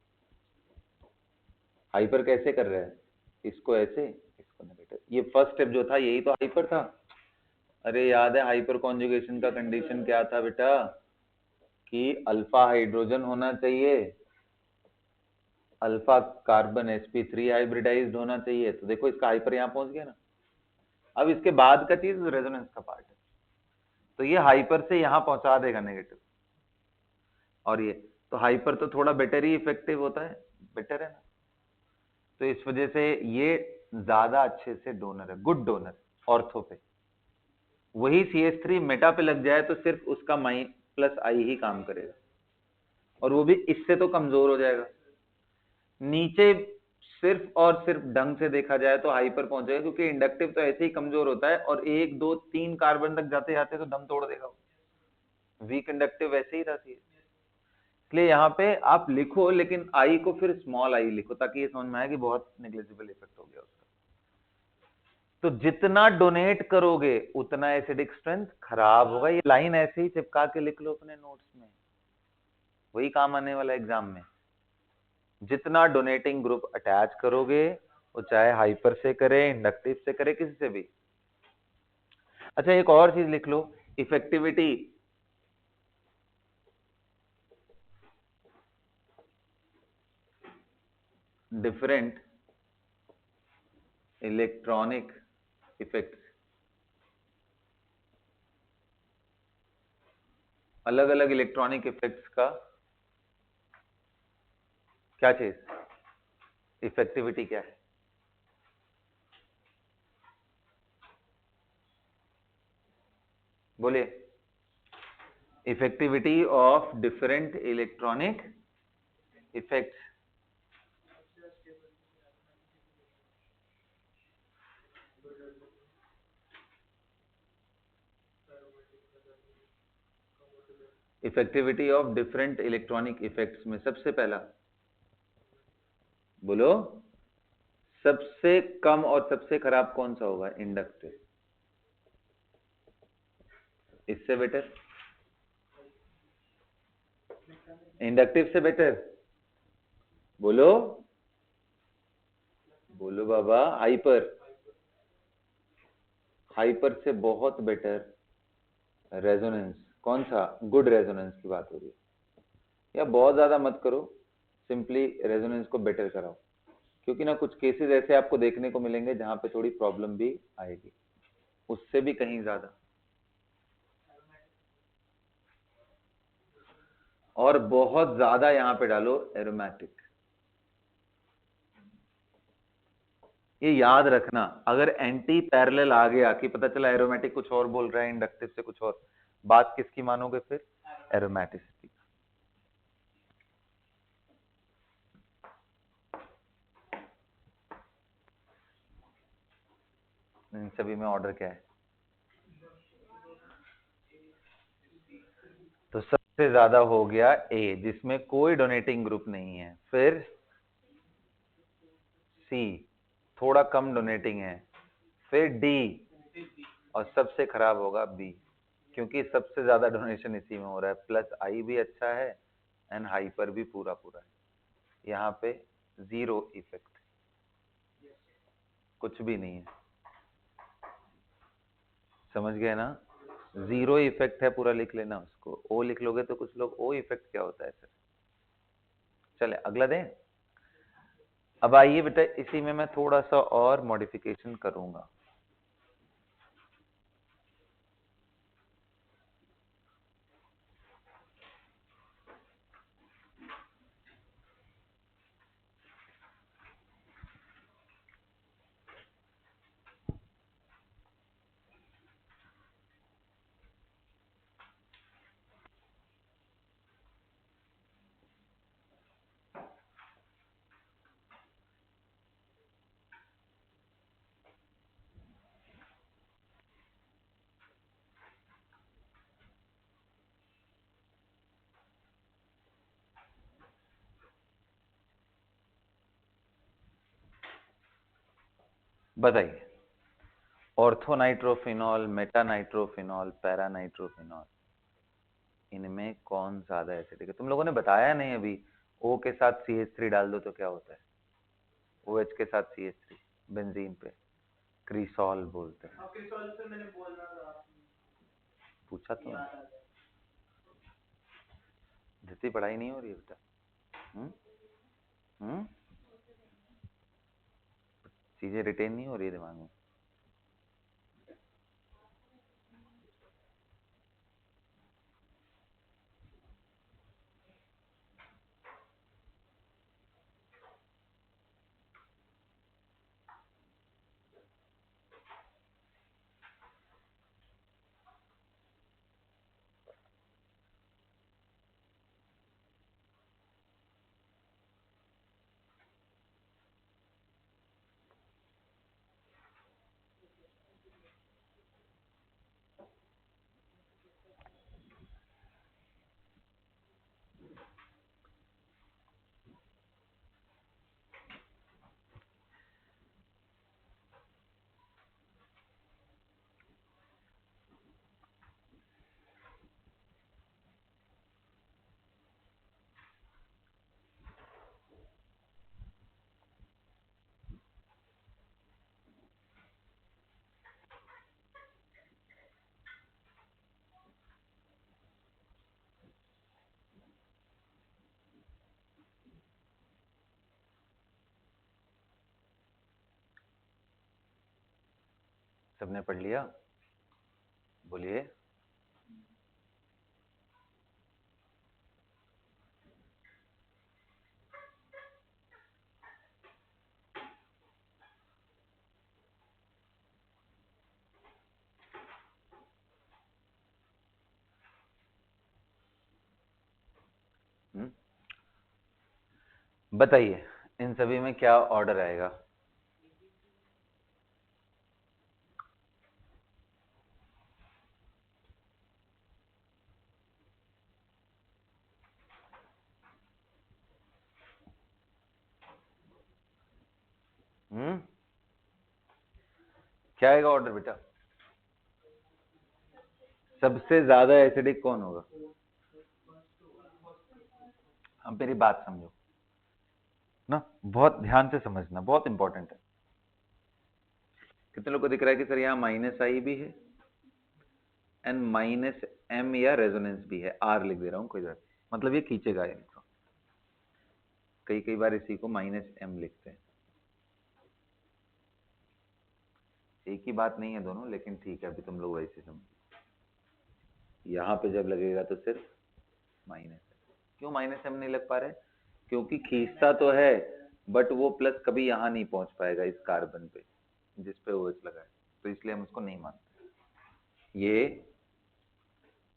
हाइपर कैसे कर रहा है, इसको ऐसे, इसको नेगेटिव। ये फर्स्ट स्टेप जो था यही तो हाइपर था। अरे याद है हाइपर कॉन्जुगेशन का कंडीशन क्या था बेटा? कि अल्फा हाइड्रोजन होना चाहिए अल्फा कार्बन sp3 हाइब्रिडाइज्ड होना चाहिए, तो देखो इसका हाइपर यहाँ पहुंच गया ना। अब इसके बाद का चीज रेजोनेंस का पार्ट है, तो ये हाइपर से यहां पहुंचा देगा नेगेटिव, और ये तो हाइपर तो थोड़ा बेटर ही इफेक्टिव होता है, बेटर है ना, तो इस वजह से ये ज्यादा अच्छे से डोनर है, गुड डोनर ऑर्थो पे। वही CH3 मेटा पे लग जाए तो सिर्फ उसका माई प्लस आई ही काम करेगा, और वो भी इससे तो कमजोर हो जाएगा। नीचे सिर्फ और सिर्फ ढंग से देखा जाए तो हाइपर पहुंच जाएगा, क्योंकि इंडक्टिव तो ऐसे ही कमजोर होता है, और 1 2 3 कार्बन तक जाते जाते तो दम तोड़ देगा। वीक इंडक्टिव वैसे ही रहती है, इसलिए यहाँ पे आप लिखो, लेकिन आई को फिर स्मॉल आई लिखो, ताकि ये समझ में आए कि बहुत नेग्लिजिबल इफेक्ट हो गया उसका। तो जितना डोनेट करोगे उतना एसिडिक स्ट्रेंथ खराब होगा। ये लाइन ऐसे ही चिपका के लिख लो अपने नोट्स में, वही काम आने वाला एग्जाम में। जितना डोनेटिंग ग्रुप अटैच करोगे, वो चाहे हाइपर से करे, इंडक्टिव से करे, किसी से भी। अच्छा, एक और चीज लिख लो, इफेक्टिविटी डिफरेंट इलेक्ट्रॉनिक इफेक्ट्स, अलग अलग इलेक्ट्रॉनिक इफेक्ट्स का क्या चीज, इफेक्टिविटी क्या है? बोलिए। Effectivity of different electronic effects. Effectivity of different electronic effects में सबसे पहला बोलो, सबसे कम और सबसे खराब कौन सा होगा? इंडक्टिव। इससे बेटर इंडक्टिव से बेटर बोलो, बोलो बाबा। हाइपर, हाइपर से बहुत बेटर रेजोनेंस। कौन सा? गुड रेजोनेंस की बात हो रही है, या बहुत ज्यादा मत करो, सिंपली रेजोनेंस को बेटर कराओ, क्योंकि ना कुछ केसेस ऐसे आपको देखने को मिलेंगे जहां पे थोड़ी प्रॉब्लम भी आएगी, उससे भी कहीं ज्यादा। और बहुत ज्यादा यहां पे डालो एरोमेटिक। ये याद रखना, अगर एंटी पैरेलल आ गया कि पता चला एरोमेटिक कुछ और बोल रहा है, इंडक्टिव से कुछ और, बात किसकी मानोगे फिर? एरोमेटिसिटी। इन सभी में ऑर्डर क्या है? तो सबसे ज्यादा हो गया ए, जिसमें कोई डोनेटिंग ग्रुप नहीं है, फिर सी थोड़ा कम डोनेटिंग है, फिर डी, और सबसे खराब होगा बी, क्योंकि सबसे ज्यादा डोनेशन इसी में हो रहा है, प्लस आई भी अच्छा है एंड हाइपर भी पूरा पूरा है, यहाँ पे जीरो इफेक्ट, कुछ भी नहीं है। समझ गए ना? जीरो इफेक्ट है, पूरा लिख लेना उसको। ओ लिख लोगे तो कुछ लोग ओ इफेक्ट क्या होता है सर। चले अगला दें। अब आइए बेटा, इसी में मैं थोड़ा सा और मॉडिफिकेशन करूंगा। बताइए, ऑर्थोनाइट्रोफिनॉल, मेटानाइट्रोफिनॉल, पैरानाइट्रोफिनॉल, इनमें कौन ज्यादा एसिडिक है? तुम लोगों ने बताया नहीं अभी। ओ के साथ CH3 डाल दो तो क्या होता है? OH के साथ CH3 बेंजीन पे क्रिसॉल बोलते हैं। क्रिसॉल से मैंने बोलना था, पूछा तो जितनी पढ़ाई नहीं हो रही है बेटा। चीजें रिटेन नहीं हो रही है दिमाग में। सबने पढ़ लिया? बोलिए। बताइए इन सभी में क्या ऑर्डर आएगा? क्या आएगा ऑर्डर बेटा? सबसे ज्यादा एसिडिक कौन होगा? अब मेरी बात समझो ना, बहुत ध्यान से समझना, बहुत इंपॉर्टेंट है। कितने लोगों को दिख रहा है कि सर यहाँ माइनस आई भी है एंड माइनस एम या रेजोनेंस भी है? आर लिख दे रहा हूँ, कोई बात, मतलब ये खींचेगा इनको। कई बार इसी को माइनस एम लिखते हैं। एक ही बात नहीं है दोनों, लेकिन ठीक है, अभी तुम लोग वैसे समझो। यहाँ पे जब लगेगा तो सिर्फ माइनस एम। क्यों माइनस एम नहीं लग पा रहे? क्योंकि खींचता तो है बट वो प्लस कभी यहाँ नहीं पहुंच पाएगा इस कार्बन पे जिस पे OH लगा है, तो इसलिए हम उसको नहीं मानते। ये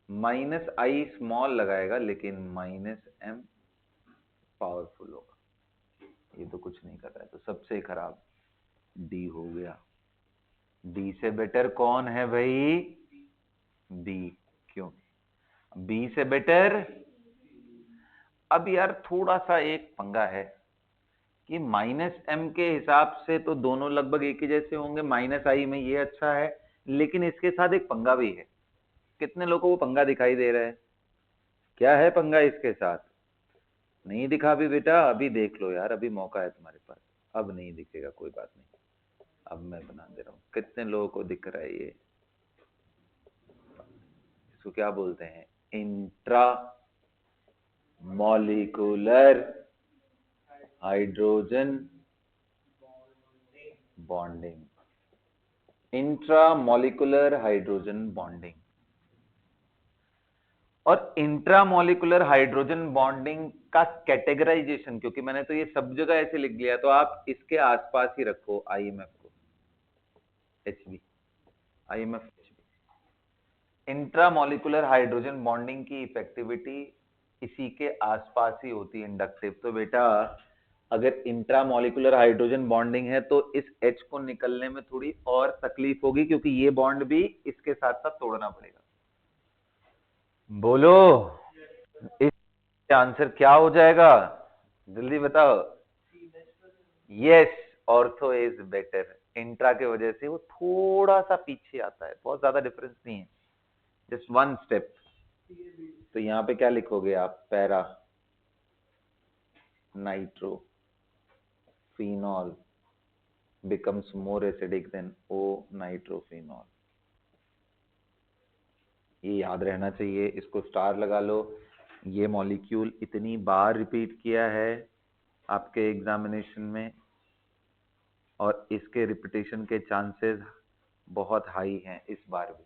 माइनस आई स्मॉल लगाएगा लेकिन माइनस एम पावरफुल होगा। ये तो कुछ नहीं कर रहा है, तो सबसे खराब डी हो गया। डी से बेटर कौन है भाई? बी। क्यों बी से बेटर? अब यार थोड़ा सा एक पंगा है कि माइनस एम के हिसाब से तो दोनों लगभग एक ही जैसे होंगे। माइनस आई में ये अच्छा है, लेकिन इसके साथ एक पंगा भी है। कितने लोगों को वो पंगा दिखाई दे रहा है? क्या है पंगा इसके साथ? नहीं दिखा भी बेटा? अभी देख लो यार, अभी मौका है तुम्हारे पास। अब नहीं दिखेगा, कोई बात नहीं, अब मैं बना दे रहा हूँ। कितने लोगों को दिख रहा है ये? इसको क्या बोलते हैं? Intra molecular hydrogen bonding. Intramolecular hydrogen bonding. और इंट्रामोलिकुलर हाइड्रोजन बॉन्डिंग का कैटेगराइजेशन, क्योंकि मैंने तो ये सब जगह ऐसे लिख लिया, तो आप इसके आसपास ही रखो IMF को, HB, IMF HB। Intramolecular hydrogen bonding की इफेक्टिविटी इसी के आसपास ही होती है, इंडक्टिव। तो बेटा अगर इंट्रामोलिकुलर हाइड्रोजन बॉन्डिंग है तो इस H को निकलने में थोड़ी और तकलीफ होगी, क्योंकि ये बॉन्ड भी इसके साथ साथ तोड़ना पड़ेगा। बोलो इस आंसर क्या हो जाएगा? जल्दी बताओ। Yes, ortho is better. Intra के वजह से वो थोड़ा सा पीछे आता है, बहुत ज्यादा डिफरेंस नहीं है, जस्ट वन स्टेप। तो यहाँ पे क्या लिखोगे आप? Para nitro phenol becomes more acidic than O nitrophenol। ये याद रहना चाहिए, इसको स्टार लगा लो। ये मॉलिक्यूल इतनी बार रिपीट किया है आपके एग्जामिनेशन में, और इसके रिपीटेशन के चांसेस बहुत हाई हैं इस बार भी।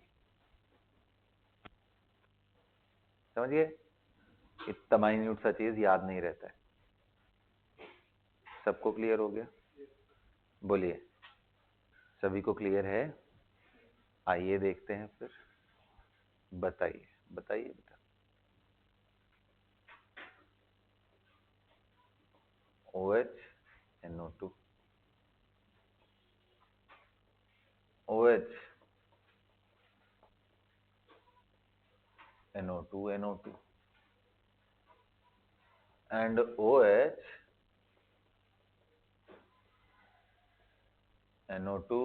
समझिए, इतना माइन्यूट सा चीज याद नहीं रहता है। सबको क्लियर हो गया? बोलिए, सभी को क्लियर है? आइए देखते हैं फिर। बताइए बताइए बेटा। OH NO2, OH NO2 NO2 and OH NO2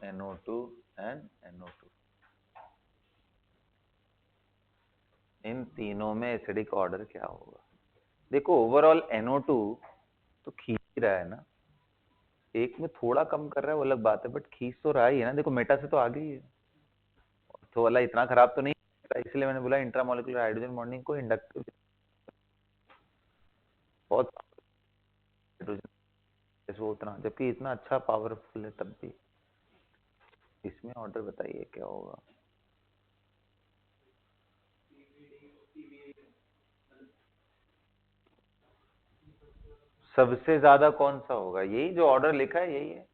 NO2 and NO2। इन तीनों में एसिडिक ऑर्डर क्या होगा? देखो, ओवरऑल NO2 तो खींच ही रहा है ना, एक में थोड़ा कम कर रहा है वो अलग बात है, बट खींच तो रहा ही है ना। देखो मेटा से तो आ गई है, तो वाला इतना खराब तो नहीं है, इसलिए मैंने बोला इंट्रामोलिकुलर हाइड्रोजन बॉन्डिंग को इंडक्टिव बहुत हाइड्रोजन वो उतना, जबकि इतना अच्छा पावरफुल है तब भी। इसमें ऑर्डर बताइए क्या होगा? सबसे ज्यादा कौन सा होगा? यही जो ऑर्डर लिखा है यही है।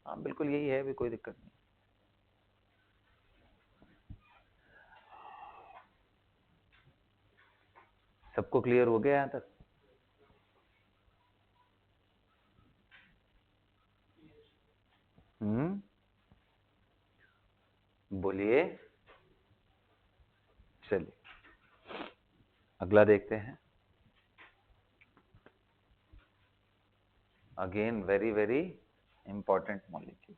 हाँ बिल्कुल यही है, भी कोई दिक्कत नहीं। सबको क्लियर हो गया यहां तक? बोलिए। चलिए अगला देखते हैं। Again very very important molecule.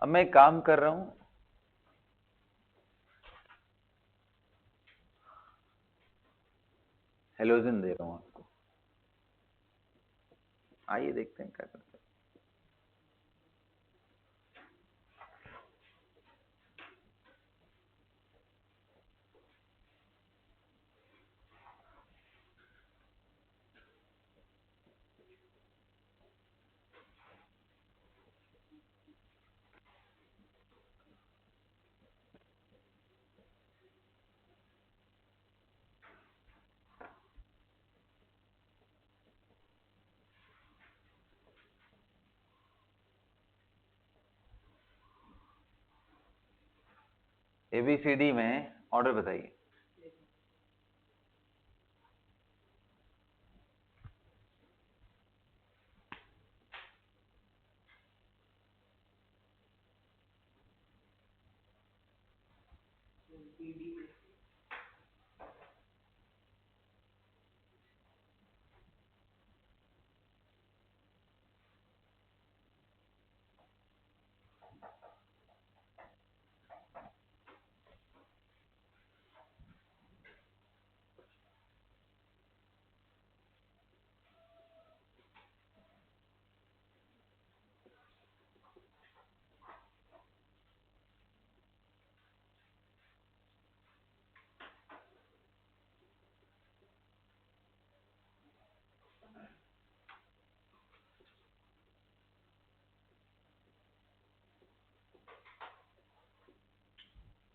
अब मैं एक काम कर रहा हूं, हेलोजन दे रहा हूं आपको। आइए देखते हैं क्या करते हैं। ABCD में ऑर्डर बताइए।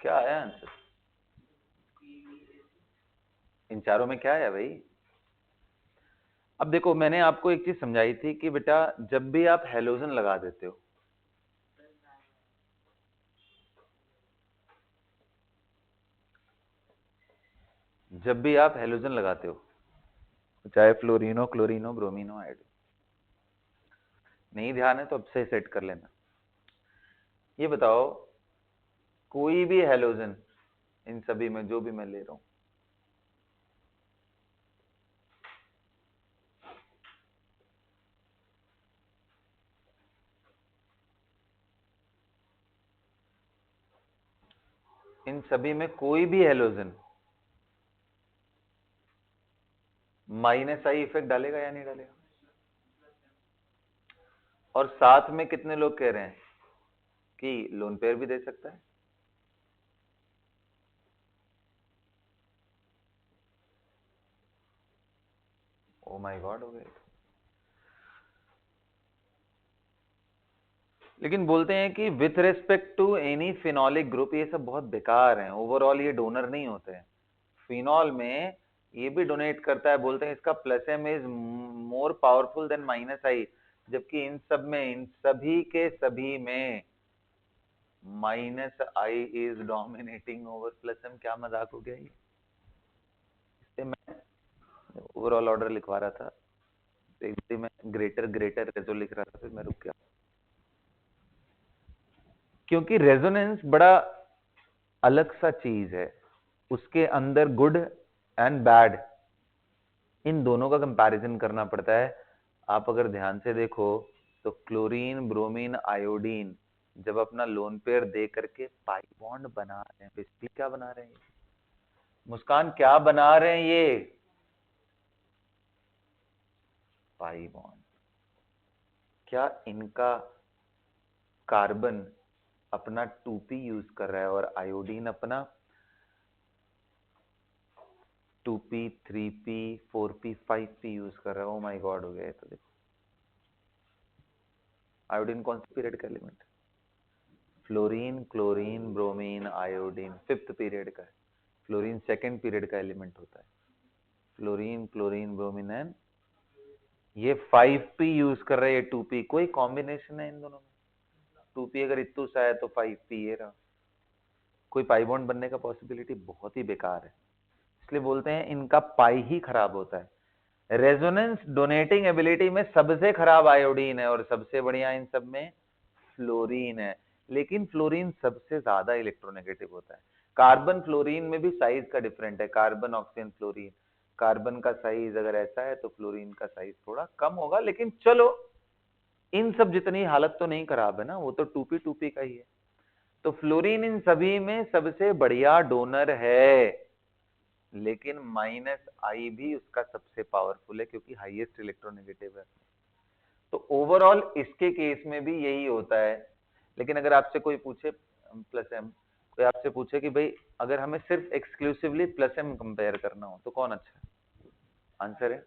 क्या आया आंसर? इन चारों में क्या है भाई? अब देखो, मैंने आपको एक चीज समझाई थी कि बेटा जब भी आप हेलोजन लगा देते हो, जब भी आप हेलोजन लगाते हो, चाहे फ्लोरिनो, क्लोरिनो, ब्रोमीनो, आयोडीन, नहीं ध्यान है तो अब से सेट कर लेना। ये बताओ, कोई भी हेलोजन इन सभी में जो भी मैं ले रहा हूं, इन सभी में कोई भी हेलोजन माइनस आई इफेक्ट डालेगा या नहीं डालेगा? और साथ में कितने लोग कह रहे हैं कि लोन पेयर भी दे सकता है? ओ माय गॉड, हो गए। लेकिन बोलते हैं कि with respect to any phenolic group ये सब बहुत बेकार है, ओवरऑल ये डोनर नहीं होते हैं। फिनॉल में ये भी डोनेट करता है, बोलते हैं इसका plus M is more powerful than minus I, जबकि इन सब में, इन सभी के सभी में minus I is dominating over plus M. क्या मजाक हो गया ये? इससे मैं ओवरऑल ऑर्डर लिखवा रहा था, मैं ग्रेटर ग्रेटर जो लिख रहा था, फिर मैं रुक गया, क्योंकि रेजोनेंस बड़ा अलग सा चीज है, उसके अंदर गुड एंड बैड इन दोनों का कंपैरिजन करना पड़ता है। आप अगर ध्यान से देखो तो क्लोरीन, ब्रोमीन, आयोडीन जब अपना लोन पेयर दे करके पाई बॉन्ड बना रहे हैं, बेसिकली क्या बना रहे हैं? मुस्कान, क्या बना रहे हैं ये? Pi bond. क्या इनका कार्बन अपना 2p यूज कर रहा है और आयोडीन अपना 2p, 3p, 4p, 5p use कर रहा है? ओ माय गॉड, हो गया। तो देखो आयोडीन कौन सी पीरियड का element? Fluorine, chlorine, bromine, iodine 5th period का है। फ्लोरीन 2nd पीरियड का एलिमेंट होता है। फ्लोरीन, क्लोरीन, ब्रोमीन एंड ये 5p यूज कर रहे हैं, 2p। कोई कॉम्बिनेशन है इन दोनों में? 2p अगर इतू सा है तो 5p ये रहा। कोई पाई बॉन्ड बनने का पॉसिबिलिटी बहुत ही बेकार है, इसलिए बोलते हैं इनका पाई ही खराब होता है। रेजोनेंस डोनेटिंग एबिलिटी में सबसे खराब आयोडीन है और सबसे बढ़िया इन सब में फ्लोरीन है, लेकिन फ्लोरीन सबसे ज्यादा इलेक्ट्रोनेगेटिव होता है। कार्बन फ्लोरीन में भी साइज का डिफरेंट है, कार्बन, ऑक्सीजन, फ्लोरीन। कार्बन का साइज अगर ऐसा है तो फ्लोरीन का साइज थोड़ा कम होगा, लेकिन चलो इन सब जितनी हालत तो नहीं खराब है ना, वो तो 2p 2p का ही है। तो फ्लोरीन इन सभी में सबसे बढ़िया डोनर है, लेकिन माइनस आई भी उसका सबसे पावरफुल है क्योंकि हाईएस्ट इलेक्ट्रोनेगेटिव है। तो ओवरऑल इसके केस में भी यही होता है। लेकिन अगर आपसे कोई पूछे प्लस एम, कोई आपसे पूछे कि भाई अगर हमें सिर्फ एक्सक्लूसिवली प्लस एम कंपेयर करना हो तो कौन अच्छा है? आंसर है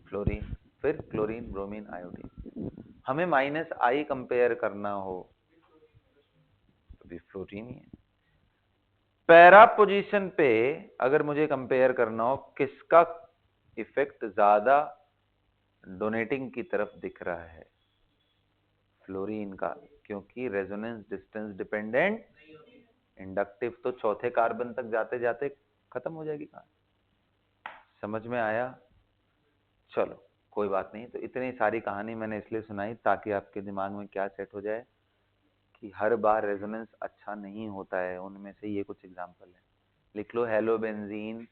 फ्लोरीन, फिर क्लोरीन, ब्रोमीन, आयोडीन। हमें माइनस आई कंपेयर करना हो तो भी फ्लोरीन ही है। पैरा पोजीशन पे अगर मुझे कंपेयर करना हो किसका इफेक्ट ज्यादा डोनेटिंग की तरफ दिख रहा है? फ्लोरीन का, क्योंकि रेजोनेंस डिस्टेंस डिपेंडेंट, इंडक्टिव तो चौथे कार्बन तक जाते जाते खत्म हो जाएगी। कहां समझ में आया? चलो कोई बात नहीं। तो इतनी सारी कहानी मैंने इसलिए सुनाई ताकि आपके दिमाग में क्या सेट हो जाए कि हर बार रेजोनेंस अच्छा नहीं होता है। उनमें से ये कुछ एग्जांपल है, लिख लो। Halobenzene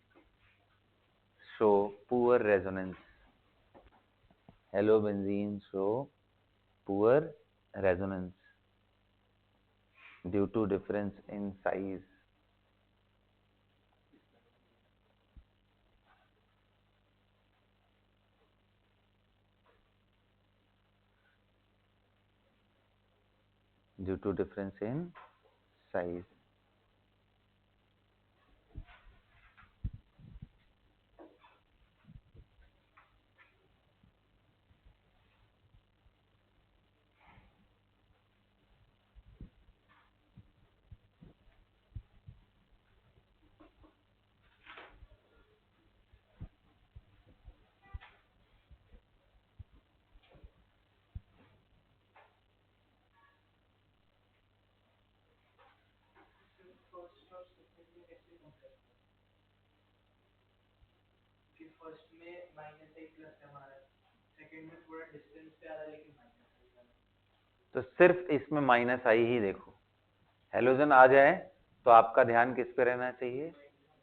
show poor resonance, halobenzene show poor resonance due to difference in size. Due to difference in size. First और सेकंड में कैसे कंपेयर? कि फर्स्ट में माइनस आई प्लस एम आ रहा है, सेकंड में थोड़ा डिस्टेंस पे आ रहा है लेकिन माइनस आई आ रहा है। तो सिर्फ इसमें माइनस आई ही देखो, हेलोजन आ जाए तो आपका ध्यान किस पे रहना चाहिए?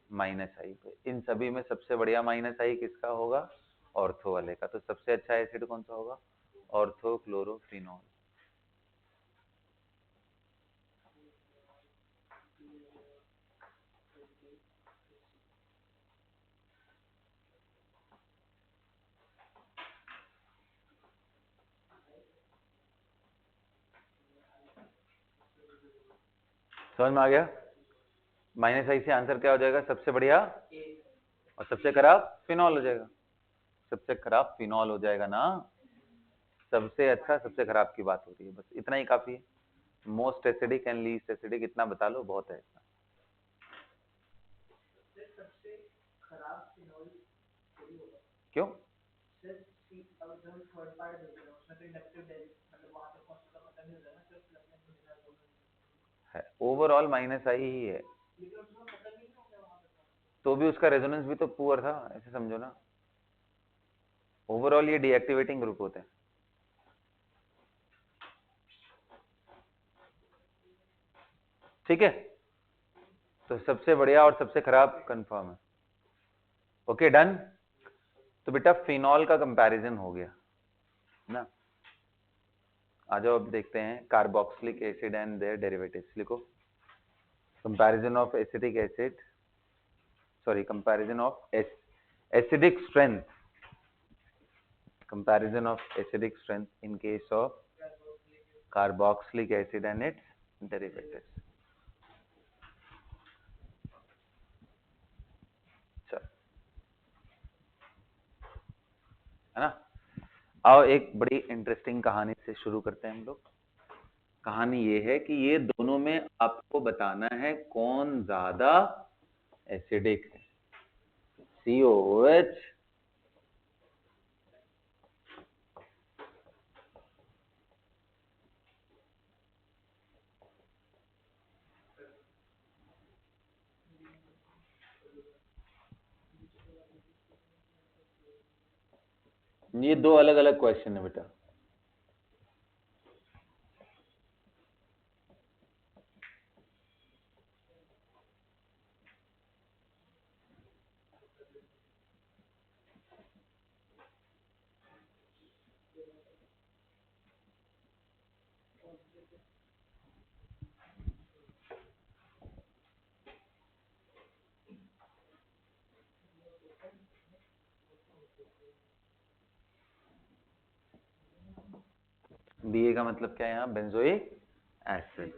माइनस आई पे। इन सभी में सबसे बढ़िया माइनस आई किसका होगा? ऑर्थो वाले का। तो सबसे अच्छा एसिड कौन सा होगा? Ortho chlorophenol. समझ में आ गया? माइनस आई से आंसर क्या हो जाएगा? सबसे बढ़िया और सबसे खराब फिनॉल हो जाएगा। सबसे खराब फिनॉल हो जाएगा ना, सबसे अच्छा सबसे खराब की बात हो रही है, बस इतना ही काफी है। Most acidic and least acidic इतना बता लो, बहुत है इतना। सबसे खराब फिनॉल क्यों? थर्ड पार्ट देख रहे हैं उसमें तो इंडक्टिव मतलब वहां तक पहुंचने का पता नहीं होता ना, सिर्फ प्लस माइनस है ओवरऑल माइनस आई ही है, लेकिन उसमें पता नहीं होगा वहां तक, तो भी उसका रेजोनेंस भी तो पुअर था, ऐसे समझो ना। ओवरऑल ये डीएक्टिवेटिंग ग्रुप होते हैं। ठीक है, तो सबसे बढ़िया और सबसे खराब कंफर्म है। Okay done. तो बेटा फिनॉल का कंपैरिजन हो गया ना। आ जाओ अब देखते हैं carboxylic acid and their derivatives. लिखो comparison of acetic acid, sorry comparison of acidic strength, comparison of acidic strength in case of carboxylic acid and its derivatives. चल है ना। आओ एक बड़ी इंटरेस्टिंग कहानी से शुरू करते हैं हम लोग। कहानी ये है कि ये दोनों में आपको बताना है कौन ज्यादा एसिडिक है, COOH ये दो अलग अलग क्वेश्चन है बेटा। BA का मतलब क्या है यहाँ? Benzoic acid.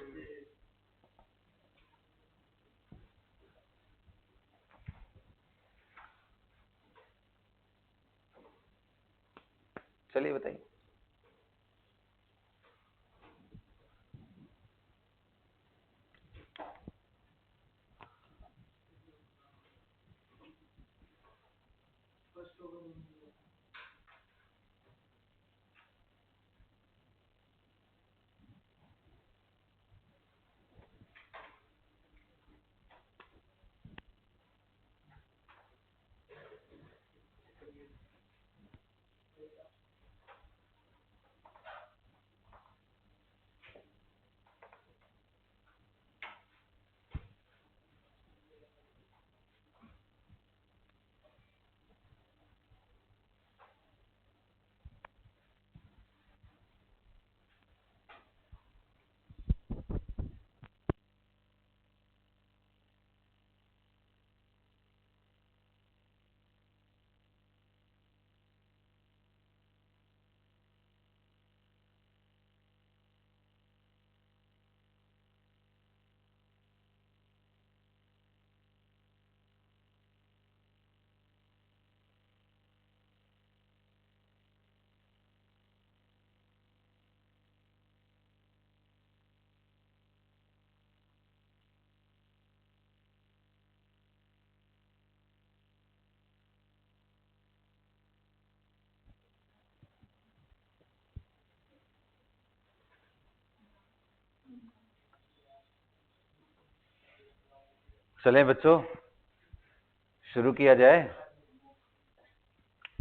चलिए बताइए। चलें बच्चों, शुरू किया जाए।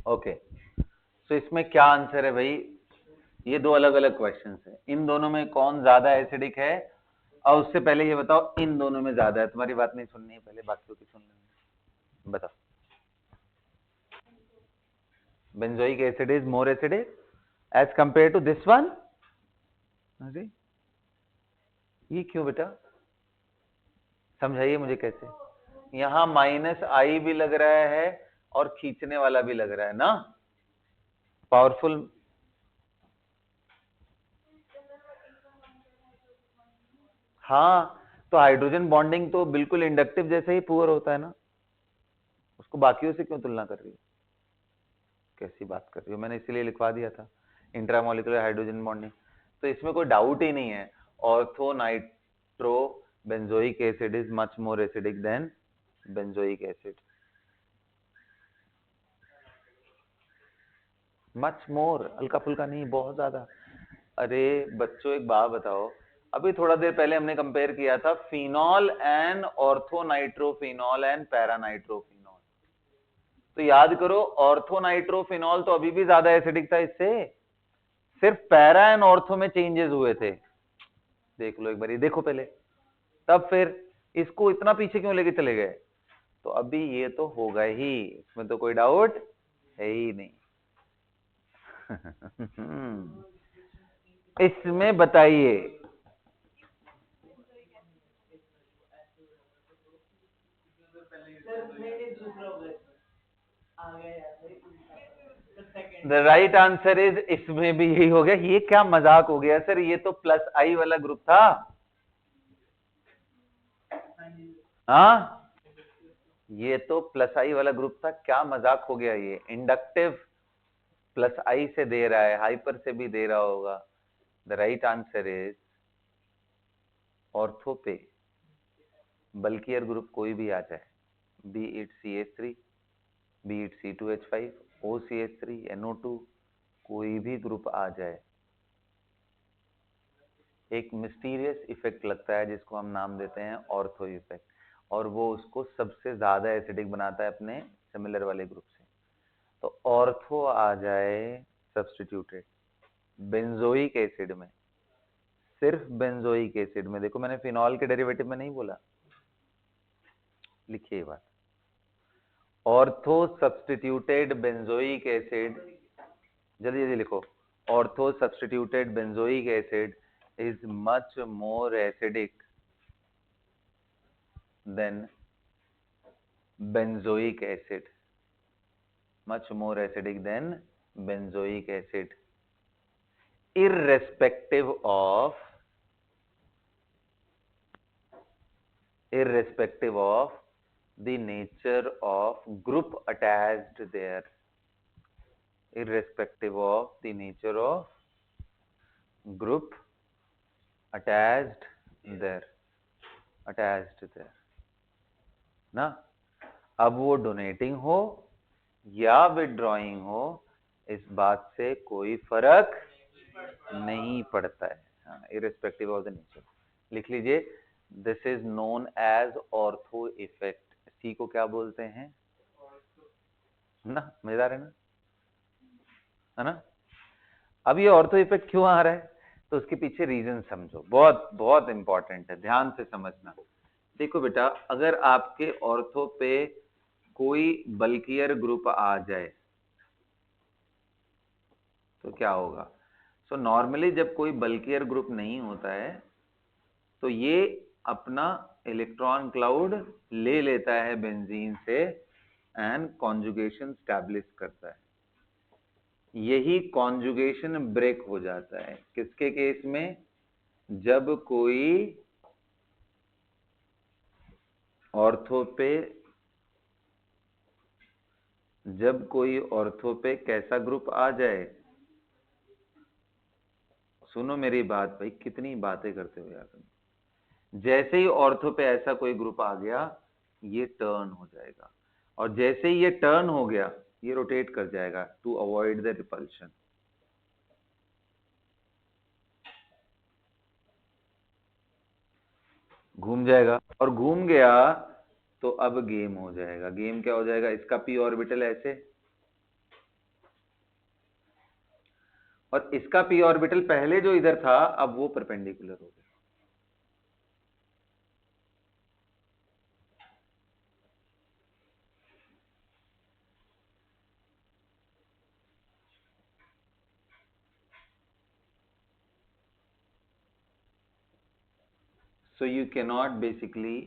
ओके, तो इसमें क्या आंसर है भाई? ये दो अलग अलग क्वेश्चन है, इन दोनों में कौन ज्यादा एसिडिक है? और उससे पहले ये बताओ इन दोनों में ज्यादा है। तुम्हारी बात नहीं सुननी है, पहले बाकियों की सुन लेनी। बताओ। Benzoic acid is more acidic as compare to this one. अरे ये क्यों बेटा? समझाइए मुझे कैसे। यहां माइनस आई भी लग रहा है और खींचने वाला भी लग रहा है ना, पावरफुल। हाँ, तो हाइड्रोजन बॉन्डिंग तो बिल्कुल इंडक्टिव जैसे ही पुअर होता है ना, उसको बाकियों से क्यों तुलना कर रही हो, कैसी बात कर रही हो। मैंने इसीलिए लिखवा दिया था इंट्रामोलिकुलर हाइड्रोजन बॉन्डिंग, तो इसमें कोई डाउट ही नहीं है। Ortho nitro benzoic acid is much more acidic then benzoic acid, much more, हल्का फुल्का नहीं, बहुत ज्यादा। अरे बच्चों एक बात बताओ, अभी थोड़ा देर पहले हमने कंपेयर किया था phenol and orthonitrophenol and paranitrophenol, तो याद करो ऑर्थोनाइट्रोफिनॉल तो अभी भी ज्यादा एसिडिक था इससे, सिर्फ पैरा एंड ऑर्थो में चेंजेस हुए थे। देख लो एक बार, देखो पहले, तब फिर इसको इतना पीछे क्यों लेके चले गए। तो अभी ये तो होगा ही, इसमें तो कोई डाउट है ही नहीं। इसमें बताइए, द राइट आंसर इज, इसमें भी यही हो गया। ये क्या मजाक हो गया सर, ये तो प्लस आई वाला ग्रुप था। हाँ ये तो प्लस आई वाला ग्रुप था, क्या मजाक हो गया। ये इंडक्टिव प्लस आई से दे रहा है, हाइपर से भी दे रहा होगा। The right answer is ortho पे बल्कियर ग्रुप कोई भी आ जाए, B it CH3, B it C2H5, OCH3, NO2, कोई भी ग्रुप आ जाए, एक मिस्टीरियस इफेक्ट लगता है जिसको हम नाम देते हैं ऑर्थो इफेक्ट, और वो उसको सबसे ज्यादा एसिडिक बनाता है अपने सिमिलर वाले ग्रुप से। तो ऑर्थो आ जाए सब्स्टिट्यूटेड बेंजोइक एसिड में, सिर्फ बेंजोइक एसिड में, देखो मैंने फिनॉल के डेरिवेटिव में नहीं बोला, लिखिए ये बात, ऑर्थो सब्स्टिट्यूटेड बेंजोइक एसिड, जल्दी जल्दी लिखो, ortho substituted benzoic acid is much more acidic than benzoic acid, much more acidic than benzoic acid, irrespective of the nature of group attached there, irrespective of the nature of group attached there ना। अब वो donating हो या withdrawing हो, इस बात से कोई फर्क नहीं पड़ता है, हाँ, इरेस्पेक्टिव ऑफ द नेचर। लिख लीजिए, this is known as ortho effect. C को क्या बोलते हैं ना, मजेदार है ना। अब ये ऑर्थो इफेक्ट क्यों आ रहा है, तो उसके पीछे रीजन समझो, बहुत बहुत इंपॉर्टेंट है, ध्यान से समझना। देखो बेटा, अगर आपके ऑर्थो पे कोई बल्कियर ग्रुप आ जाए तो क्या होगा। सो नॉर्मली जब कोई बल्कियर ग्रुप नहीं होता है तो ये अपना इलेक्ट्रॉन क्लाउड ले लेता है बेंजीन से एंड कॉन्जुगेशन स्टैब्लिश करता है। यही कॉन्जुगेशन ब्रेक हो जाता है किसके केस में, जब कोई ऑर्थो पे कैसा ग्रुप आ जाए। सुनो मेरी बात भाई, कितनी बातें करते हो यार तुम। जैसे ही ऑर्थो पे ऐसा कोई ग्रुप आ गया, ये टर्न हो जाएगा, और जैसे ही ये टर्न हो गया, ये रोटेट कर जाएगा टू अवॉइड द रिपल्शन। घूम जाएगा, और घूम गया तो अब गेम हो जाएगा। गेम क्या हो जाएगा, इसका पी ऑर्बिटल ऐसे, और इसका पी ऑर्बिटल पहले जो इधर था अब वो परपेंडिकुलर हो गया। So you cannot basically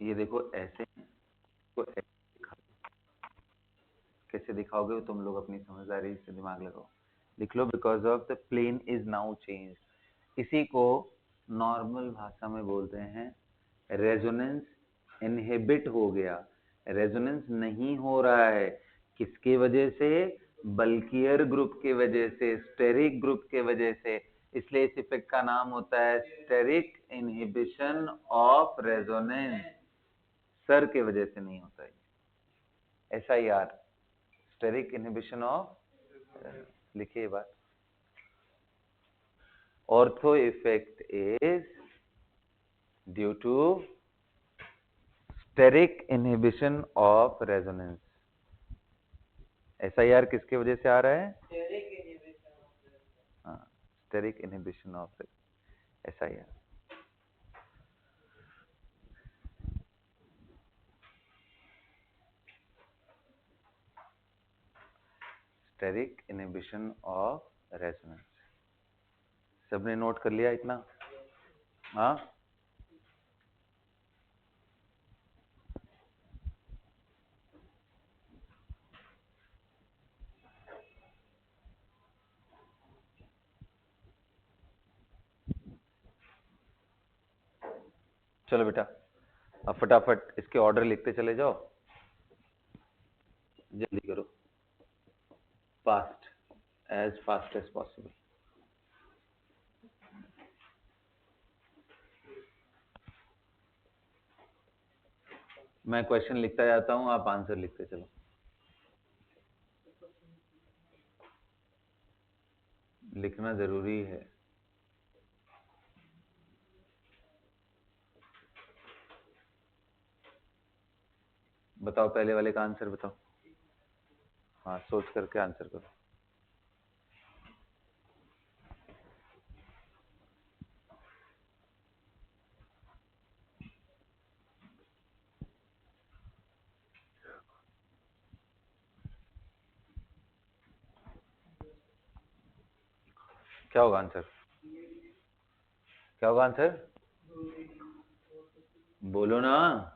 ये देखो ऐसे, तो कैसे दिखाओगे वो तुम लोग अपनी समझदारी से दिमाग लगाओ। लिख लो because of the plane is now change. इसी को नॉर्मल भाषा में बोलते हैं रेजोनेंस इनहिबिट हो गया, रेजोनेंस नहीं हो रहा है। किसके वजह से? बल्कियर ग्रुप के वजह से, स्टेरिक ग्रुप के वजह से। इसलिए इस इफेक्ट का नाम होता है steric inhibition of resonance. Sir के वजह से नहीं होता है, SIR, स्टेरिक इनहिबिशन ऑफ। लिखिए ये बात, ortho effect is due to steric inhibition of resonance. SIR किसके वजह से आ रहा है? हाँ, steric inhibition of SIR। Steric inhibition of resonance. सबने नोट कर लिया इतना? हाँ, चलो बेटा अब फटाफट इसके ऑर्डर लिखते चले जाओ, जल्दी करो, fast, as fast as possible. मैं क्वेश्चन लिखता जाता हूं, आप आंसर लिखते चलो। लिखना जरूरी है। बताओ पहले वाले का आंसर बताओ। हाँ, सोच करके आंसर करो। क्या होगा आंसर? क्या होगा आंसर? बोलो ना।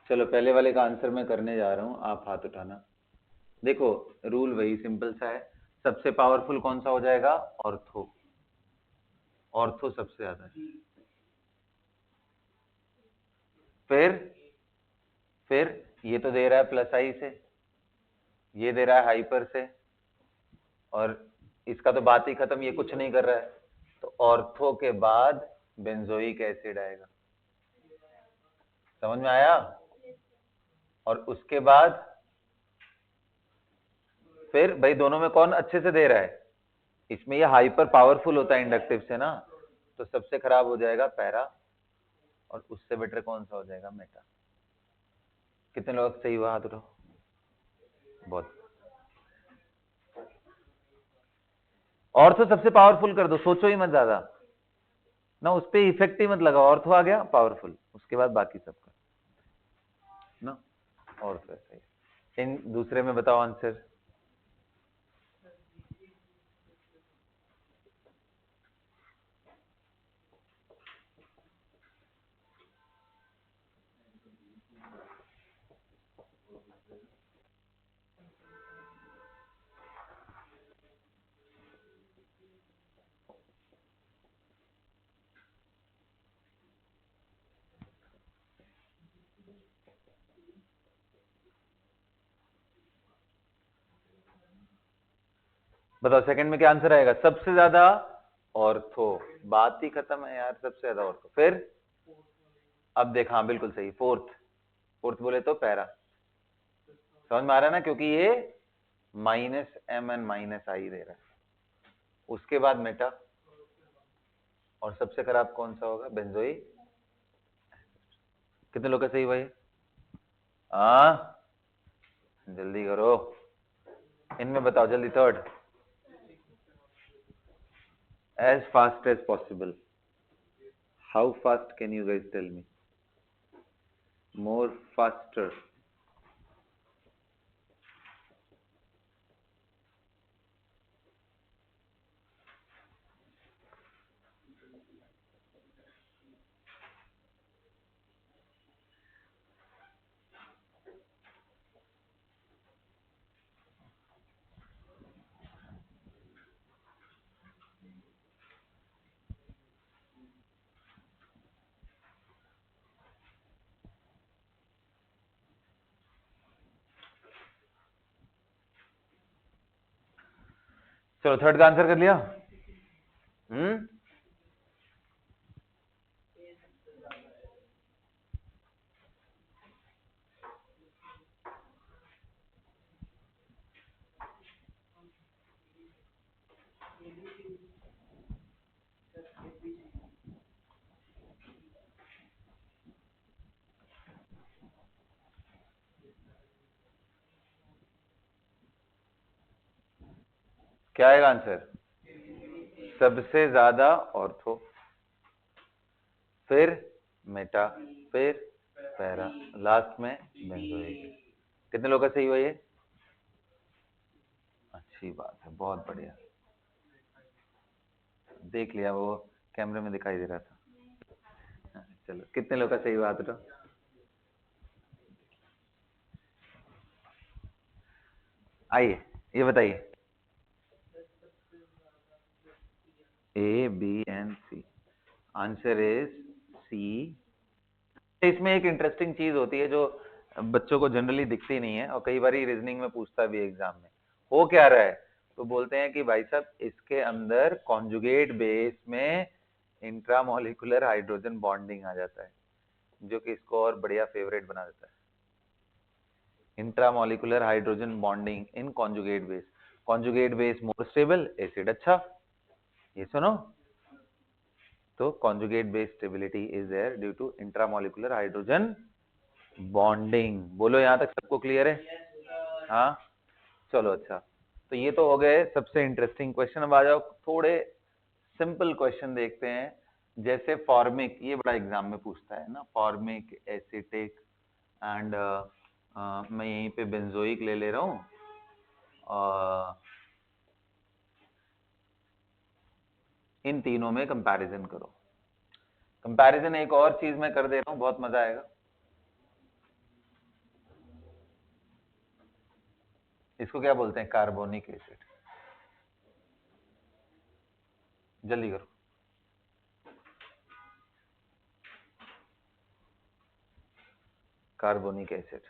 चलो पहले वाले का आंसर मैं करने जा रहा हूं, आप हाथ उठाना। देखो रूल वही सिंपल सा है, सबसे पावरफुल कौन सा हो जाएगा? ऑर्थो। ऑर्थो सबसे ज्यादा है। फिर ये तो दे रहा है प्लस आई से, ये दे रहा है हाइपर से, और इसका तो बात ही खत्म, ये कुछ नहीं कर रहा है। तो ऑर्थो के बाद बेंजोइक एसिड आएगा। समझ में आया? और उसके बाद फिर भाई दोनों में कौन अच्छे से दे रहा है? इसमें ये हाइपर पावरफुल होता है इंडक्टिव से ना, तो सबसे खराब हो जाएगा पैरा, और उससे बेटर कौन सा हो जाएगा? मेटा। कितने लोग सही हुआ? हाथ उठाओ। बहुत। ऑर्थो सबसे पावरफुल कर दो, सोचो ही मत ज्यादा ना, उस पर इफेक्ट ही मत लगाओ। ऑर्थो आ गया पावरफुल, उसके बाद बाकी सबका ना। ऑर्थो ऐसा ही। इन दूसरे में बताओ आंसर। बताओ सेकंड में क्या आंसर आएगा? सबसे ज्यादा ऑर्थो। बात ही खत्म है यार, सबसे ज्यादा ऑर्थो। फिर अब देखा, हाँ बिल्कुल सही, फोर्थ। फोर्थ बोले तो पैरा। समझ में आ रहा है ना, क्योंकि ये -MN-I दे रहा है। उसके बाद मेटा, और सबसे खराब कौन सा होगा? बेंजोइक। कितने लोग का सही भाई? हाँ जल्दी करो, इनमें बताओ जल्दी। Third, as fast as possible. How fast can you guys tell me? more faster. चलो थर्ड का आंसर कर लिया। क्या आएगा आंसर? सबसे ज्यादा ऑर्थो, फिर मेटा, फिर पैरा, लास्ट में बेंजोइक। कितने लोग का सही हुआ ये? अच्छी बात है, बहुत बढ़िया, देख लिया, वो कैमरे में दिखाई दे रहा था। चलो कितने लोग का सही हुआ? हाथ उठाओ। आइए ये बताइए, A B and C, answer is C. इसमें एक इंटरेस्टिंग चीज होती है जो बच्चों को जनरली दिखती नहीं है, और कई बार रीजनिंग में पूछता भी एग्जाम में। हो क्या रहा है? तो बोलते हैं कि भाई साहब इसके अंदर कॉन्जुगेट बेस में इंट्रामोलिकुलर हाइड्रोजन बॉन्डिंग आ जाता है, जो कि इसको और बढ़िया फेवरेट बना देता है। Intramolecular hydrogen bonding in conjugate base, conjugate base more stable, acid अच्छा। ये सुनो, तो conjugate base stability is there due to intramolecular hydrogen bonding. बोलो यहां तक सबको क्लियर है? हाँ चलो अच्छा, तो ये तो हो गए सबसे इंटरेस्टिंग क्वेश्चन। अब आ जाओ थोड़े सिंपल क्वेश्चन देखते हैं, जैसे फॉर्मिक, ये बड़ा एग्जाम में पूछता है ना, फॉर्मिक, एसिटिक एंड मैं यहीं पे बेंजोइक ले रहा हूं, इन तीनों में कंपैरिजन करो। कंपैरिजन एक और चीज मैं कर दे रहा हूं, बहुत मजा आएगा। इसको क्या बोलते हैं? Carbonic acid. जल्दी करो। कार्बोनिक एसिड,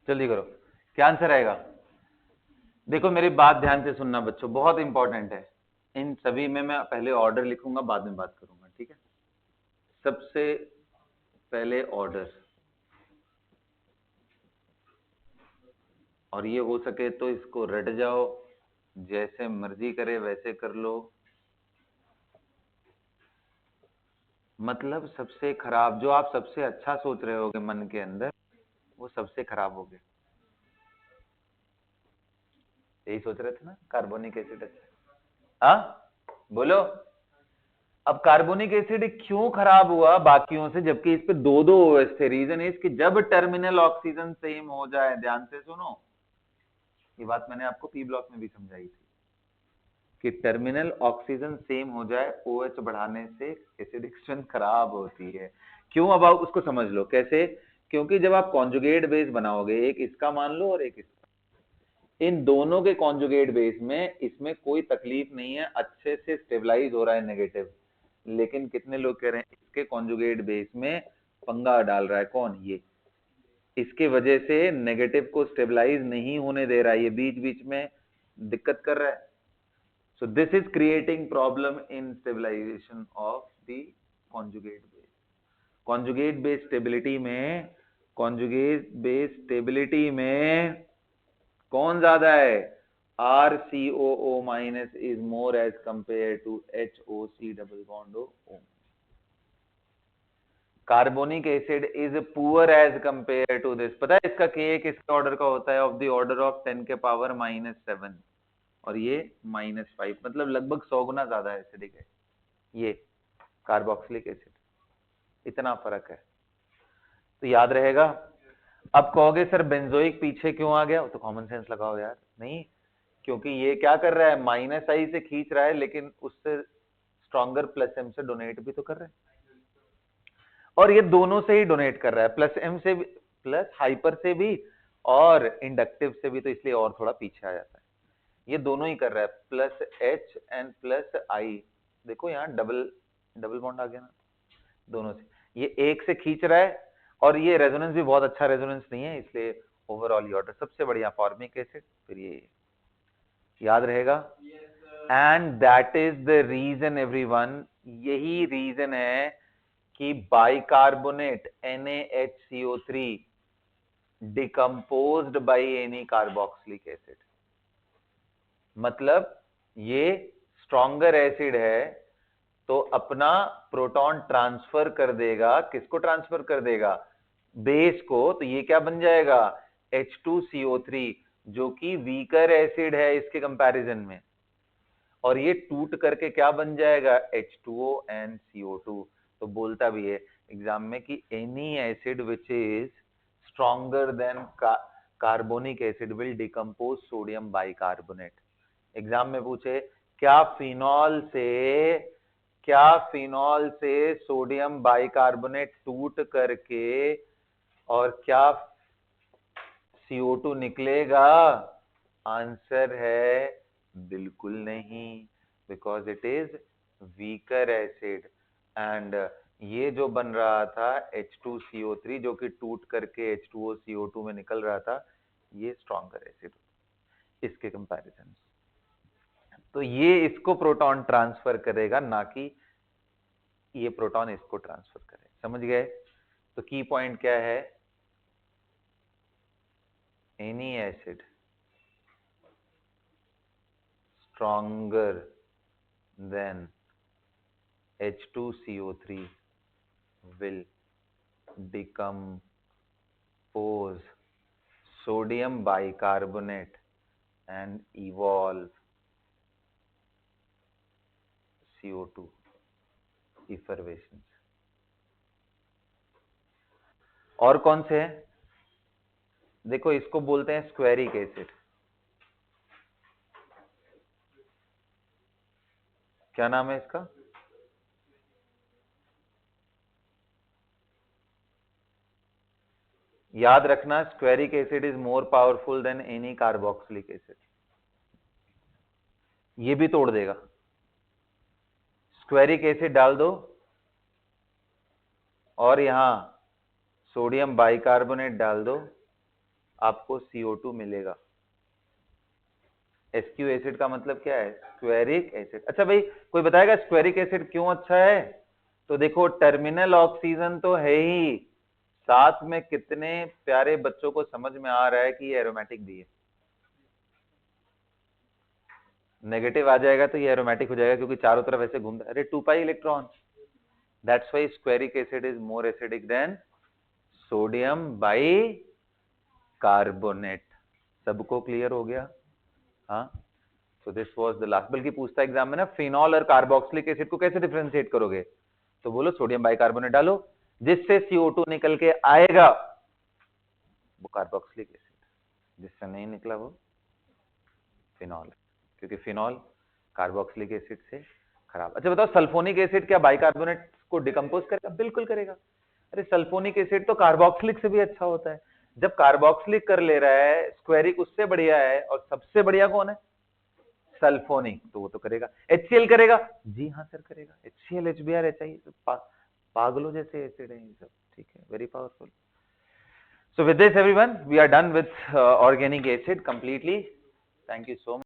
जल्दी करो, क्या आंसर आएगा? देखो मेरी बात ध्यान से सुनना बच्चों, बहुत इंपॉर्टेंट है। इन सभी में मैं पहले ऑर्डर लिखूंगा, बाद में बात करूंगा, ठीक है? सबसे पहले ऑर्डर, और ये हो सके तो इसको रट जाओ, जैसे मर्जी करे वैसे कर लो। मतलब सबसे खराब, जो आप सबसे अच्छा सोच रहे होगे मन के अंदर, वो सबसे खराब हो गया। यही सोच रहे थे ना, कार्बोनिक एसिड अच्छा। हाँ बोलो, अब कार्बोनिक एसिड क्यों खराब हुआ बाकियों से, जबकि इस पे दो दो OH थे? रीजन इज कि जब टर्मिनल ऑक्सीजन सेम हो जाए, ध्यान से सुनो, ये बात मैंने आपको पी ब्लॉक में भी समझाई थी, कि टर्मिनल ऑक्सीजन सेम हो जाए, OH बढ़ाने से एसिडिक स्ट्रेंथ खराब होती है। क्यों? अब आप उसको समझ लो कैसे। क्योंकि जब आप कॉन्जुगेट बेस बनाओगे, एक इसका मान लो और एक इसका, इन दोनों के कॉन्जुगेट बेस में इसमें कोई तकलीफ नहीं है, अच्छे से स्टेबलाइज हो रहा है नेगेटिव। लेकिन कितने लोग कह रहे हैं इसके कॉन्जुगेट बेस में पंगा डाल रहा है। कौन? ये। इसके वजह से नेगेटिव को स्टेबलाइज नहीं होने दे रहा है, ये बीच बीच में दिक्कत कर रहा है। So this is creating problem in stabilization of the conjugate base. Conjugate base stability में, conjugate base stability में कौन ज्यादा है? RCOO minus is more as compared to HOC double bond O. Carbonic acid is poor as compare to this. पता है इसका Ka किस order का होता है? ऑफ द ऑर्डर ऑफ 10 के पावर -7 और ये -5, मतलब लगभग 100 गुना ज्यादा एसिडिक है ये कार्बोक्सिलिक एसिड। इतना फर्क है, तो याद रहेगा। अब कहोगे सर बेंजोइक पीछे क्यों आ गया? तो कॉमन सेंस लगाओ यार। नहीं, क्योंकि ये क्या कर रहा है? -I से खींच रहा है, लेकिन उससे स्ट्रॉन्गर +M से डोनेट भी तो कर रहा है, और ये दोनों से ही डोनेट कर रहा है, +M से भी, प्लस हाइपर से भी और इंडक्टिव से भी, तो इसलिए और थोड़ा पीछे आ जाता है। ये दोनों ही कर रहा है, +H एंड +I। देखो यहाँ डबल बॉन्ड आ गया ना दोनों से। ये एक से खींच रहा है, और ये रेजोनेंस भी बहुत अच्छा रेजोनेंस नहीं है, इसलिए ओवरऑल ये ऑर्डर सबसे बढ़िया फॉर्मिक एसिड, फिर ये याद रहेगा। And that is the reason everyone, यही रीजन है कि bicarbonate NaHCO3 decomposed by any carboxylic acid. मतलब ये स्ट्रॉन्गर एसिड है तो अपना प्रोटॉन ट्रांसफर कर देगा, किसको ट्रांसफर कर देगा? बेस को। तो ये क्या बन जाएगा? H2CO3, जो कि वीकर एसिड है इसके कंपैरिजन में, और ये टूट करके क्या बन जाएगा? H2O and CO2। तो बोलता भी है एग्जाम में कि any acid which is stronger than carbonic acid will decompose sodium bicarbonate. Exam में पूछे क्या फिनॉल से सोडियम बाइकार्बोनेट टूट करके और क्या CO2 निकलेगा? आंसर है बिल्कुल नहीं, because it is weaker acid. And ये जो बन रहा था H2CO3 जो कि टूट करके H2O CO2 में निकल रहा था, ये स्ट्रॉन्गर एसिड इसके कंपैरिजन। तो ये इसको प्रोटॉन ट्रांसफर करेगा, ना कि ये प्रोटॉन इसको ट्रांसफर करे। समझ गए? तो की पॉइंट क्या है? Any acid stronger than H2CO3 will decompose sodium bicarbonate and evolve CO2 effervescence। और कौन से हैं? देखो इसको बोलते हैं स्क्वेरिक एसिड। क्या नाम है इसका? याद रखना, squaric acid is more powerful than any carboxylic acid. ये भी तोड़ देगा। स्क्वेरिक एसिड डाल दो और यहां सोडियम बाइकार्बोनेट डाल दो, आपको CO2 मिलेगा। SQ एसिड का मतलब क्या है? स्क्वेरिक एसिड। अच्छा भाई, कोई बताएगा स्क्वेरिक एसिड क्यों अच्छा है? तो देखो टर्मिनल ऑक्सीजन तो है ही, साथ में कितने प्यारे बच्चों को समझ में आ रहा है कि ये एरोमेटिक भी है। नेगेटिव आ जाएगा तो ये एरोमेटिक हो जाएगा, क्योंकि चारों तरफ ऐसे घूमता है। अरे 2 pi electron. That's why squaric acid is more acidic than sodium bicarbonate. सबको क्लियर हो गया? हाँ, so this was the last। बल्कि पूछता एग्जाम में ना, फिनॉल और कार्बोक्सिलिक एसिड को कैसे डिफरेंशिएट करोगे? तो बोलो सोडियम बाइकार्बोनेट डालो, जिससे CO2 निकल के आएगा वो कार्बोक्सिलिक एसिड, जिससे नहीं निकला वो फिनॉल, क्योंकि फिनॉल कार्बोक्सिलिक एसिड से खराब। अच्छा बताओ, सल्फोनिक एसिड क्या बाइकार्बोनेट को डिकम्पोज करेगा? बिल्कुल करेगा। अरे सल्फोनिक एसिड तो कार्बोक्सिलिक से भी अच्छा होता है। जब कार्बोक्सिलिक कर ले रहा है, स्क्वेरिक उससे बढ़िया है, और सबसे बढ़िया कौन है? सल्फोनिक, तो वो तो करेगा। HCl करेगा? जी हाँ सर करेगा। HCl HBr HI पागलों जैसे एसिड है ये सब। ठीक है, very powerful. So with this everyone, we are done with organic acid completely. Thank you so much.